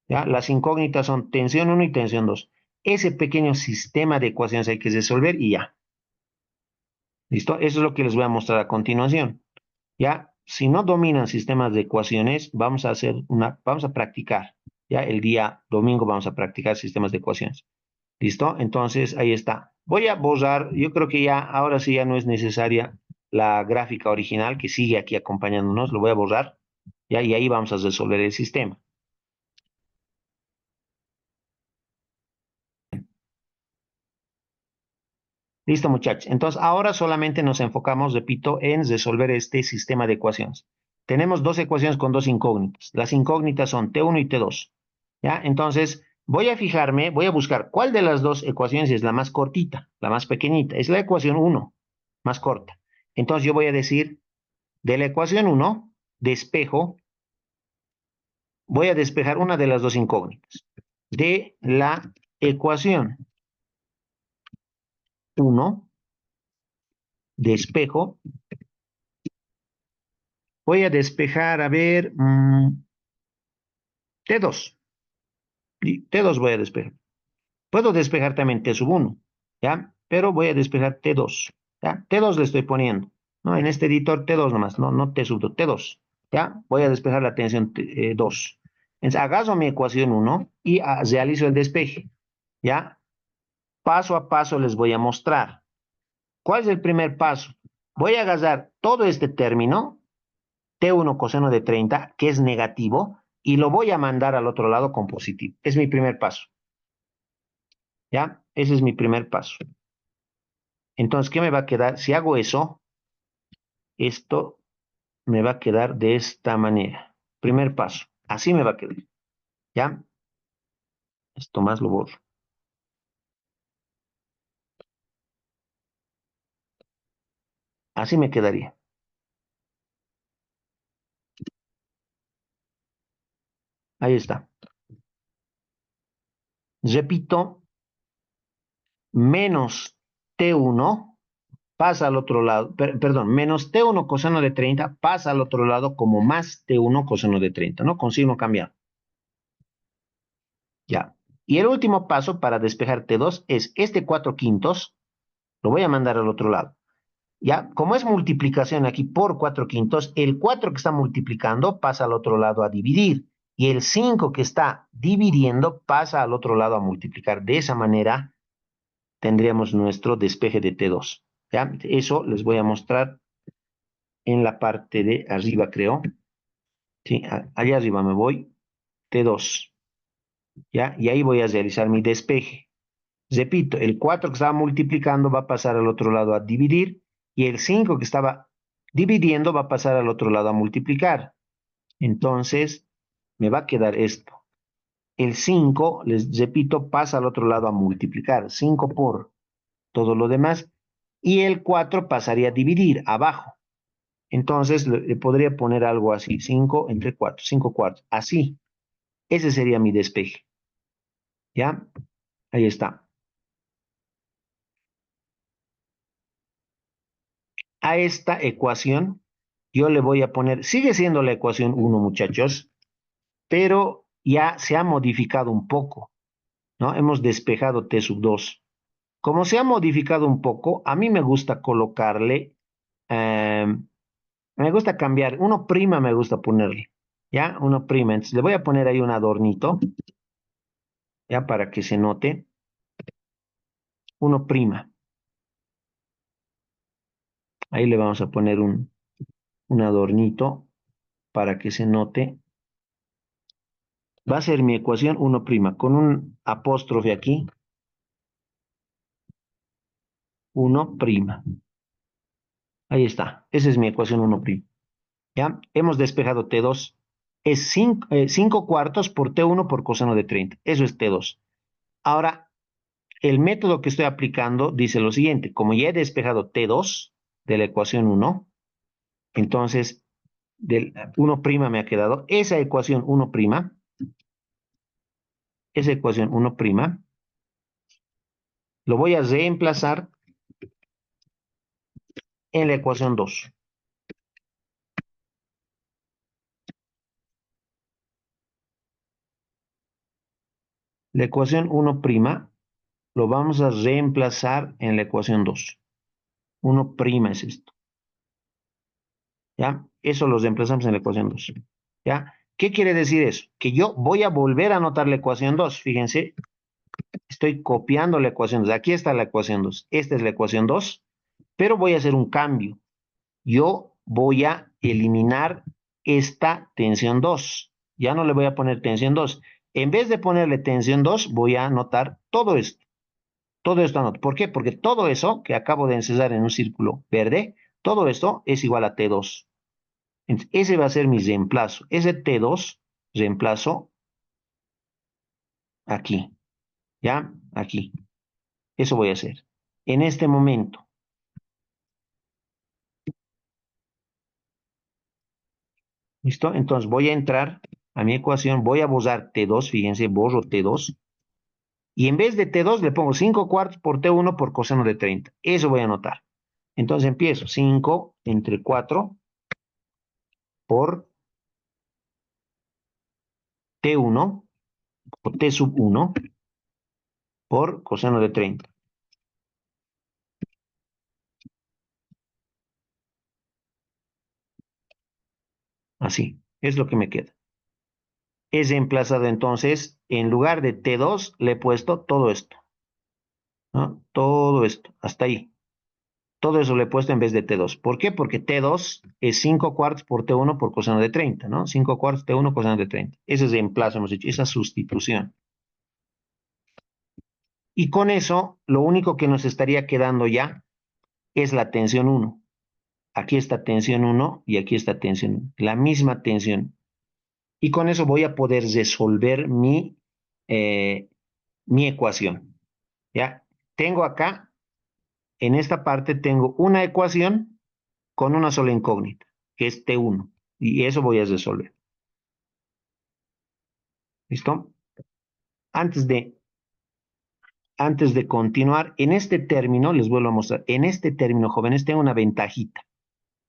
¿Ya? Las incógnitas son tensión 1 y tensión 2. Ese pequeño sistema de ecuaciones hay que resolver y ya. ¿Listo? Eso es lo que les voy a mostrar a continuación. Ya, si no dominan sistemas de ecuaciones, vamos a practicar. Ya, el día domingo vamos a practicar sistemas de ecuaciones. ¿Listo? Entonces, ahí está. Voy a borrar, yo creo que ya, ahora sí ya no es necesaria la gráfica original que sigue aquí acompañándonos, lo voy a borrar, ya, y ahí vamos a resolver el sistema. Listo, muchachos. Entonces, ahora solamente nos enfocamos, repito, en resolver este sistema de ecuaciones. Tenemos dos ecuaciones con dos incógnitas. Las incógnitas son T1 y T2. ¿Ya? Entonces, voy a fijarme, voy a buscar cuál de las dos ecuaciones es la más cortita, la más pequeñita. Es la ecuación 1, más corta. Entonces, yo voy a decir, de la ecuación 1, despejo, voy a despejar una de las dos incógnitas. De la ecuación 1, despejo, voy a despejar, a ver, T2. T2 voy a despejar. Puedo despejar también T sub 1, ¿ya? Pero voy a despejar T2, ¿ya? T2 le estoy poniendo, ¿no? En este editor T2 nomás, no T sub 2, T2, ¿ya? Voy a despejar la tensión 2. Entonces, agarro mi ecuación 1 y realizo el despeje, ¿ya? Paso a paso les voy a mostrar. ¿Cuál es el primer paso? Voy a agarrar todo este término, T1 coseno de 30, que es negativo, y lo voy a mandar al otro lado con positivo. Es mi primer paso. ¿Ya? Ese es mi primer paso. Entonces, ¿qué me va a quedar? Si hago eso, esto me va a quedar de esta manera. Primer paso. Así me va a quedar. ¿Ya? Esto más lo borro. Así me quedaría. Ahí está. Repito, menos T1 pasa al otro lado, perdón, menos T1 coseno de 30 pasa al otro lado como más T1 coseno de 30, ¿no? Con signo cambiado. Ya. Y el último paso para despejar T2 es este 4 quintos, lo voy a mandar al otro lado. Ya, como es multiplicación aquí por 4 quintos, el 4 que está multiplicando pasa al otro lado a dividir. Y el 5 que está dividiendo pasa al otro lado a multiplicar. De esa manera tendríamos nuestro despeje de T2. ¿Ya? Eso les voy a mostrar en la parte de arriba, creo. Sí, allá arriba me voy. T2. ¿Ya? Y ahí voy a realizar mi despeje. Repito, el 4 que estaba multiplicando va a pasar al otro lado a dividir y el 5 que estaba dividiendo va a pasar al otro lado a multiplicar. Entonces, me va a quedar esto. El 5, les repito, pasa al otro lado a multiplicar. 5 por todo lo demás. Y el 4 pasaría a dividir abajo. Entonces, le podría poner algo así. 5 entre 4, 5 cuartos. Así. Ese sería mi despeje. ¿Ya? Ahí está. A esta ecuación yo le voy a poner, sigue siendo la ecuación 1, muchachos, pero ya se ha modificado un poco, ¿no? Hemos despejado T sub 2. Como se ha modificado un poco, a mí me gusta colocarle, eh, me gusta cambiar, uno prima me gusta ponerle, ¿ya? Uno prima, entonces le voy a poner ahí un adornito, ¿ya? Para que se note, uno prima. Ahí le vamos a poner un adornito para que se note. Va a ser mi ecuación 1' con un apóstrofe aquí, 1'. Ahí está. Esa es mi ecuación 1'. ¿Ya? Hemos despejado T2. Es 5 cuartos por T1 por coseno de 30. Eso es T2. Ahora, el método que estoy aplicando dice lo siguiente. Como ya he despejado T2 de la ecuación 1, entonces del 1' me ha quedado esa ecuación 1', esa ecuación 1', lo voy a reemplazar en la ecuación 2. La ecuación 1' lo vamos a reemplazar en la ecuación 2. 1' es esto. ¿Ya? Eso lo reemplazamos en la ecuación 2. ¿Ya? ¿Qué quiere decir eso? Que yo voy a volver a anotar la ecuación 2. Fíjense, estoy copiando la ecuación 2. Aquí está la ecuación 2. Esta es la ecuación 2, pero voy a hacer un cambio. Yo voy a eliminar esta tensión 2. Ya no le voy a poner tensión 2. En vez de ponerle tensión 2, voy a anotar todo esto. Todo esto anoto. ¿Por qué? Porque todo eso que acabo de encerrar en un círculo verde, todo esto es igual a T2. Entonces, ese va a ser mi reemplazo. Ese T2 reemplazo aquí. ¿Ya? Aquí. Eso voy a hacer. En este momento. ¿Listo? Entonces voy a entrar a mi ecuación. Voy a borrar T2. Fíjense, borro T2. Y en vez de T2 le pongo 5 cuartos por T1 por coseno de 30. Eso voy a anotar. Entonces empiezo. 5 entre 4 por T1 por T sub 1 por coseno de 30. Así. Es lo que me queda. Es reemplazado entonces, en lugar de T2, le he puesto todo esto, ¿no? Todo esto, hasta ahí. Todo eso le he puesto en vez de T2. ¿Por qué? Porque T2 es 5 cuartos por T1 por coseno de 30, ¿no? 5 cuartos T1 coseno de 30. Ese es reemplazo, hemos hecho, esa sustitución. Y con eso, lo único que nos estaría quedando ya es la tensión 1. Aquí está tensión 1 y aquí está tensión 1. La misma tensión. Y con eso voy a poder resolver mi ecuación. ¿Ya? Tengo acá, en esta parte, tengo una ecuación con una sola incógnita, que es T1. Y eso voy a resolver. ¿Listo? Antes de antes de continuar, en este término, les vuelvo a mostrar, en este término, jóvenes, tengo una ventajita.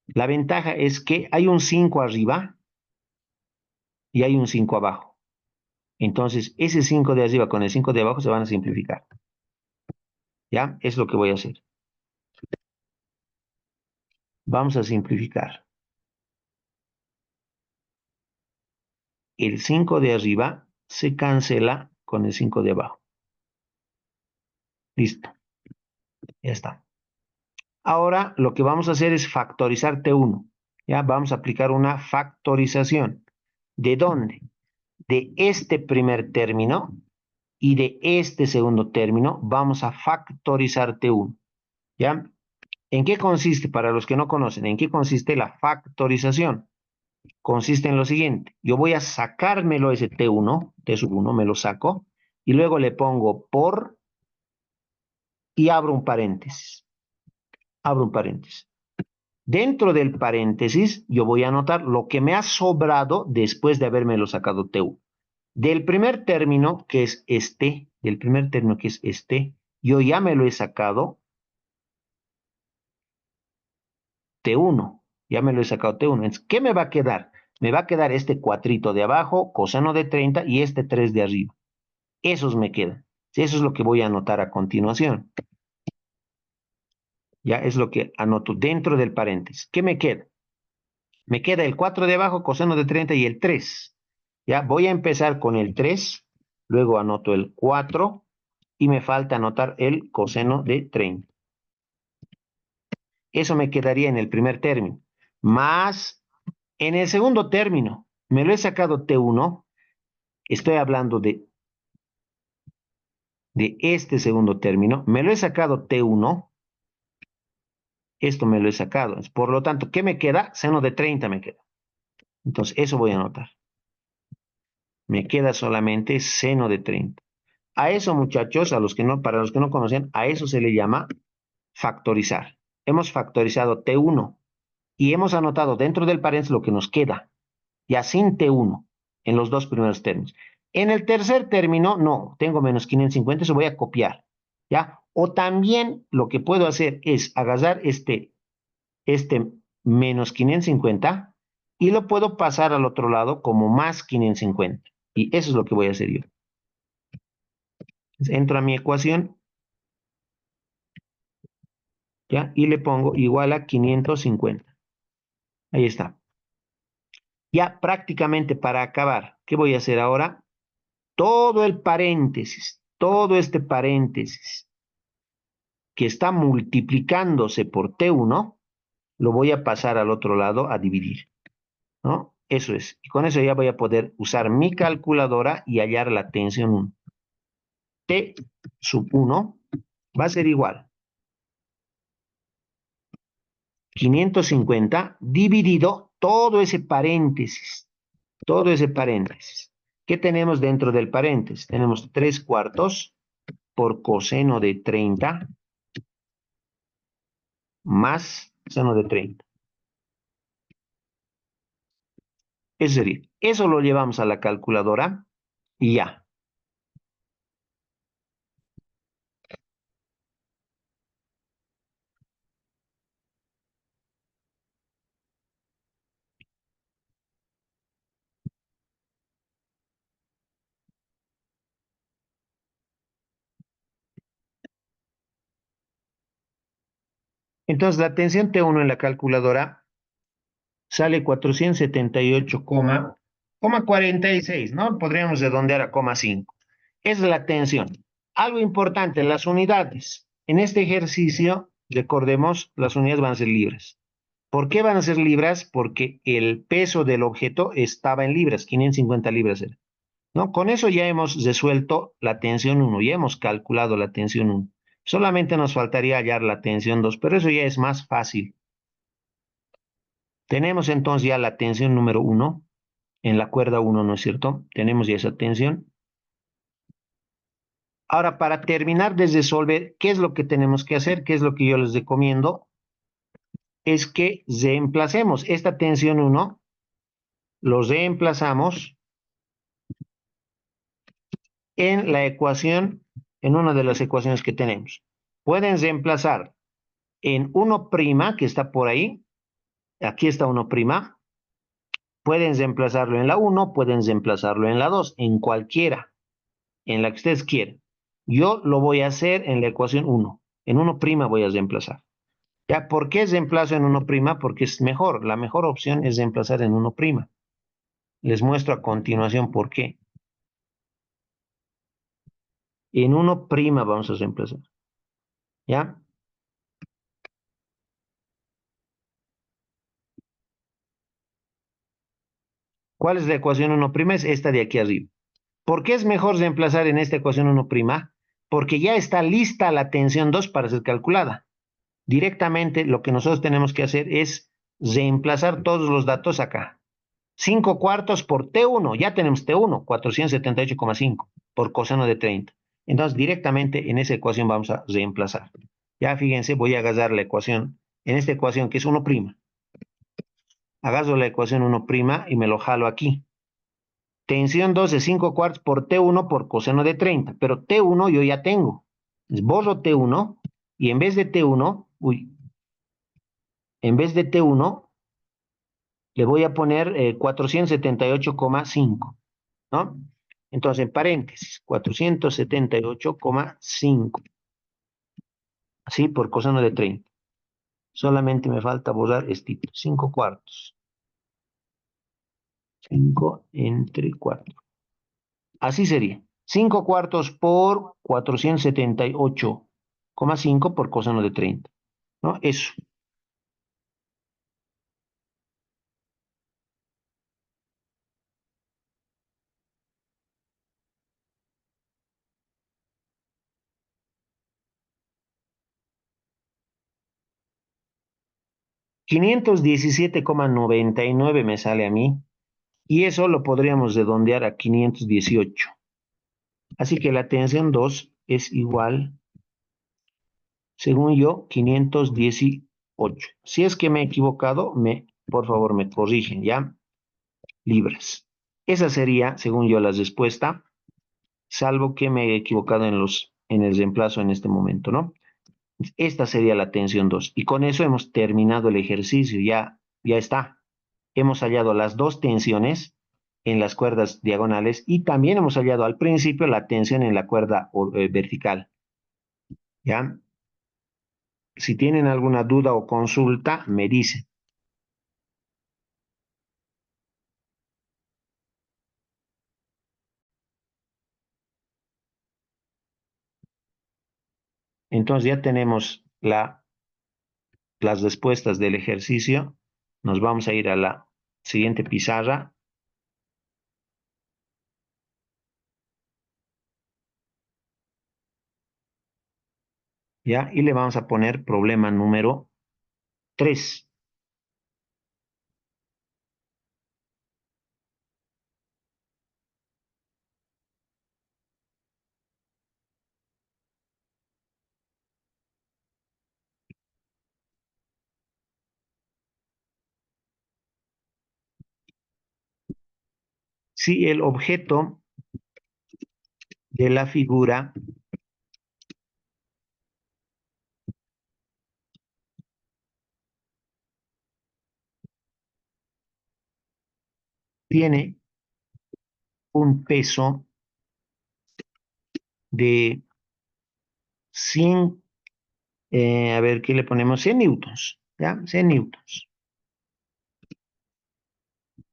La ventaja es que hay un 5 arriba y hay un 5 abajo. Entonces, ese 5 de arriba con el 5 de abajo se van a simplificar. ¿Ya? Es lo que voy a hacer. Vamos a simplificar. El 5 de arriba se cancela con el 5 de abajo. Listo. Ya está. Ahora lo que vamos a hacer es factorizar T1. ¿Ya? Vamos a aplicar una factorización. ¿De dónde? De este primer término y de este segundo término vamos a factorizar T1. ¿Ya? ¿En qué consiste, para los que no conocen, en qué consiste la factorización? Consiste en lo siguiente. Yo voy a sacármelo ese T1, T sub 1, me lo saco, y luego le pongo por y abro un paréntesis. Abro un paréntesis. Dentro del paréntesis, yo voy a anotar lo que me ha sobrado después de habérmelo sacado T1. Del primer término, que es este, yo ya me lo he sacado T1. Ya me lo he sacado T1. Entonces, ¿qué me va a quedar? Me va a quedar este cuatrito de abajo, coseno de 30, y este 3 de arriba. Esos me quedan. Eso es lo que voy a anotar a continuación. Ya es lo que anoto dentro del paréntesis. ¿Qué me queda? Me queda el 4 de abajo, coseno de 30 y el 3. Ya voy a empezar con el 3, luego anoto el 4 y me falta anotar el coseno de 30. Eso me quedaría en el primer término. Más en el segundo término, me lo he sacado T1, estoy hablando de este segundo término, me lo he sacado T1, esto me lo he sacado. Por lo tanto, ¿qué me queda? Seno de 30 me queda. Entonces, eso voy a anotar. Me queda solamente seno de 30. A eso, muchachos, para los que no conocen, a eso se le llama factorizar. Hemos factorizado T1 y hemos anotado dentro del paréntesis lo que nos queda, ya sin T1, en los dos primeros términos. En el tercer término, no, tengo menos 550, eso voy a copiar, ¿ya? O también lo que puedo hacer es agarrar este menos 550 y lo puedo pasar al otro lado como más 550. Y eso es lo que voy a hacer yo. Entonces, entro a mi ecuación, ¿ya? Y le pongo igual a 550. Ahí está. Ya prácticamente para acabar, ¿qué voy a hacer ahora? Todo el paréntesis, todo este paréntesis que está multiplicándose por T1, lo voy a pasar al otro lado a dividir, ¿no? Eso es. Y con eso ya voy a poder usar mi calculadora y hallar la tensión 1. T sub 1 va a ser igual 550 dividido todo ese paréntesis. ¿Qué tenemos dentro del paréntesis? Tenemos 3 cuartos por coseno de 30 más seno de 30. Es decir, eso lo llevamos a la calculadora y ya. Entonces, la tensión T1 en la calculadora sale 478,46, ¿no? Podríamos redondear a 5. Es la tensión. Algo importante, las unidades. En este ejercicio, recordemos, las unidades van a ser libras. ¿Por qué van a ser libras? Porque el peso del objeto estaba en libras, 550 libras era, ¿no? Con eso ya hemos resuelto la tensión 1, ya hemos calculado la tensión 1. Solamente nos faltaría hallar la tensión 2, pero eso ya es más fácil. Tenemos entonces ya la tensión número 1 en la cuerda 1, ¿no es cierto? Tenemos ya esa tensión. Ahora, para terminar de resolver, ¿qué es lo que tenemos que hacer? ¿Qué es lo que yo les recomiendo? Es que reemplacemos esta tensión 1, lo reemplazamos en la ecuación en una de las ecuaciones que tenemos. Pueden reemplazar en 1', que está por ahí. Aquí está 1'. Pueden reemplazarlo en la 1, pueden reemplazarlo en la 2, en cualquiera, en la que ustedes quieran. Yo lo voy a hacer en la ecuación 1. En 1' voy a reemplazar. ¿Ya? ¿Por qué reemplazo en 1'? Porque es mejor. La mejor opción es reemplazar en 1'. Les muestro a continuación por qué. En 1' vamos a reemplazar. ¿Ya? ¿Cuál es la ecuación 1'? Es esta de aquí arriba. ¿Por qué es mejor reemplazar en esta ecuación 1'? Porque ya está lista la tensión 2 para ser calculada. Directamente lo que nosotros tenemos que hacer es reemplazar todos los datos acá. 5/4 por T1, ya tenemos T1, 478,5 por coseno de 30. Entonces, directamente en esa ecuación vamos a reemplazar. Ya fíjense, voy a agarrar la ecuación, en esta ecuación que es 1'. Agarro la ecuación 1' y me lo jalo aquí. Tensión 2 de 5/4 por T1 por coseno de 30, pero T1 yo ya tengo. Entonces, borro T1 y en vez de T1, en vez de T1, le voy a poner 478,5, ¿no? Entonces, en paréntesis, 478,5, así por coseno de 30. Solamente me falta borrar este 5/4. 5 entre 4. Así sería. 5/4 por 478,5 por coseno de 30, ¿no? Eso. $517,99 me sale a mí. Y eso lo podríamos redondear a 518. Así que la tensión 2 es igual, según yo, 518. Si es que me he equivocado, por favor me corrigen, ¿ya? Libras. Esa sería, según yo, la respuesta, salvo que me he equivocado en el reemplazo en este momento, ¿no? Esta sería la tensión 2. Y con eso hemos terminado el ejercicio, ya está. Hemos hallado las dos tensiones en las cuerdas diagonales y también hemos hallado al principio la tensión en la cuerda vertical. ¿Ya? Si tienen alguna duda o consulta, me dicen. Entonces ya tenemos las respuestas del ejercicio. Nos vamos a ir a la siguiente pizarra. ¿Ya? Y le vamos a poner problema número 3. Si el objeto de la figura tiene un peso de 100, a ver, ¿qué le ponemos? 100 newtons, ¿ya? 100 newtons.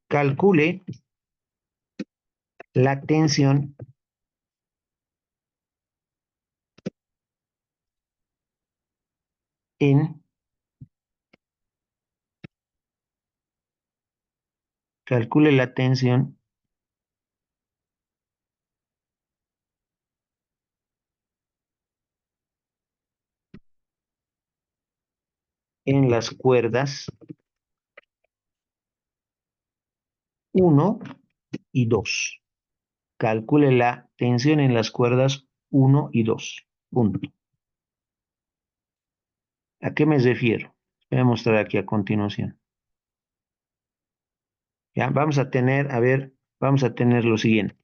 Calcule la tensión en, calcule la tensión en las cuerdas 1 y 2. Calcule la tensión en las cuerdas 1 y 2. Punto. ¿A qué me refiero? Voy a mostrar aquí a continuación. Ya, vamos a tener, a ver, vamos a tener lo siguiente.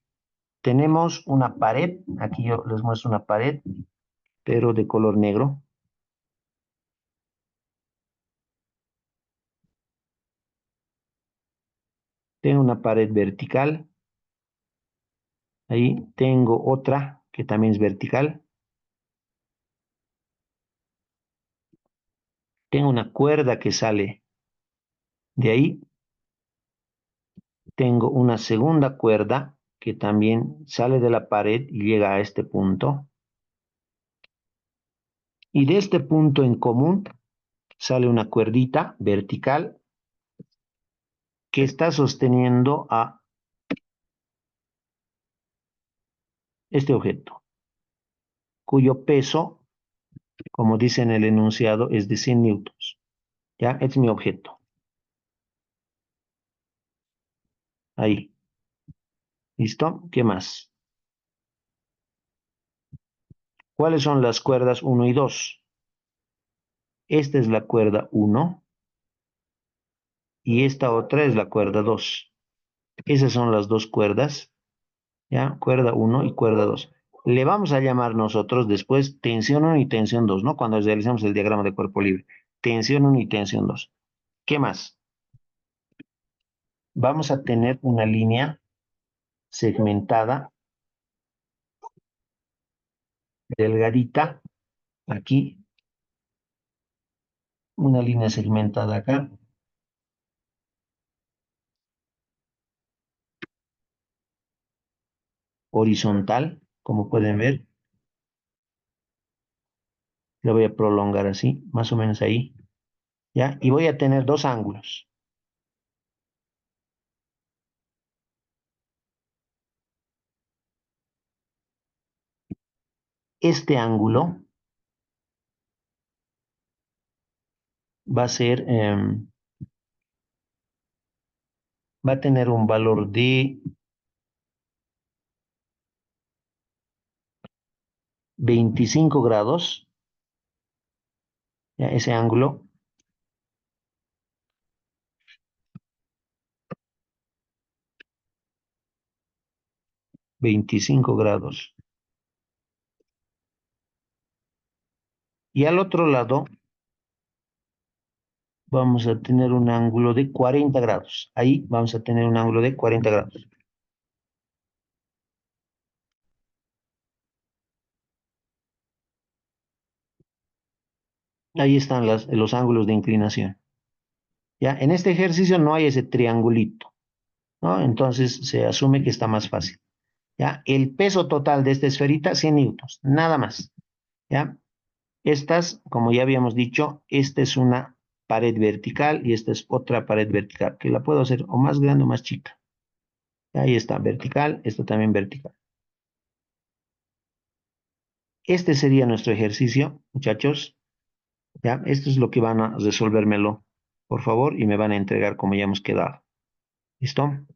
tenemos una pared, aquí yo les muestro una pared, pero de color negro. Tengo una pared vertical, ahí tengo otra que también es vertical. Tengo una cuerda que sale de ahí. Tengo una segunda cuerda que también sale de la pared y llega a este punto. Y de este punto en común sale una cuerdita vertical que está sosteniendo a este objeto, cuyo peso, como dice en el enunciado, es de 100 newtons. ¿Ya? Este es mi objeto. Ahí. ¿Listo? ¿Qué más? ¿Cuáles son las cuerdas 1 y 2? Esta es la cuerda 1 y esta otra es la cuerda 2. Esas son las dos cuerdas, ¿ya? Cuerda 1 y cuerda 2. Le vamos a llamar nosotros después tensión 1 y tensión 2, ¿no? Cuando realizamos el diagrama de cuerpo libre. Tensión 1 y tensión 2. ¿Qué más? Vamos a tener una línea segmentada, delgadita, aquí, una línea segmentada acá, horizontal, como pueden ver. Lo voy a prolongar así, más o menos ahí, ¿ya? Y voy a tener dos ángulos. Este ángulo va a ser, va a tener un valor de 25 grados, ¿ya? Ese ángulo, 25 grados. Y al otro lado vamos a tener un ángulo de 40 grados. Ahí vamos a tener un ángulo de 40 grados. Ahí están los ángulos de inclinación. ¿Ya? En este ejercicio no hay ese triangulito, ¿no? Entonces se asume que está más fácil. ¿Ya? El peso total de esta esferita, 100 newtons, nada más. ¿Ya? Estas, como ya habíamos dicho, esta es una pared vertical y esta es otra pared vertical, que la puedo hacer o más grande o más chica. Ahí está, vertical, esta también vertical. Este sería nuestro ejercicio, muchachos. ¿Ya? Esto es lo que van a resolvérmelo, por favor, y me van a entregar como ya hemos quedado. ¿Listo?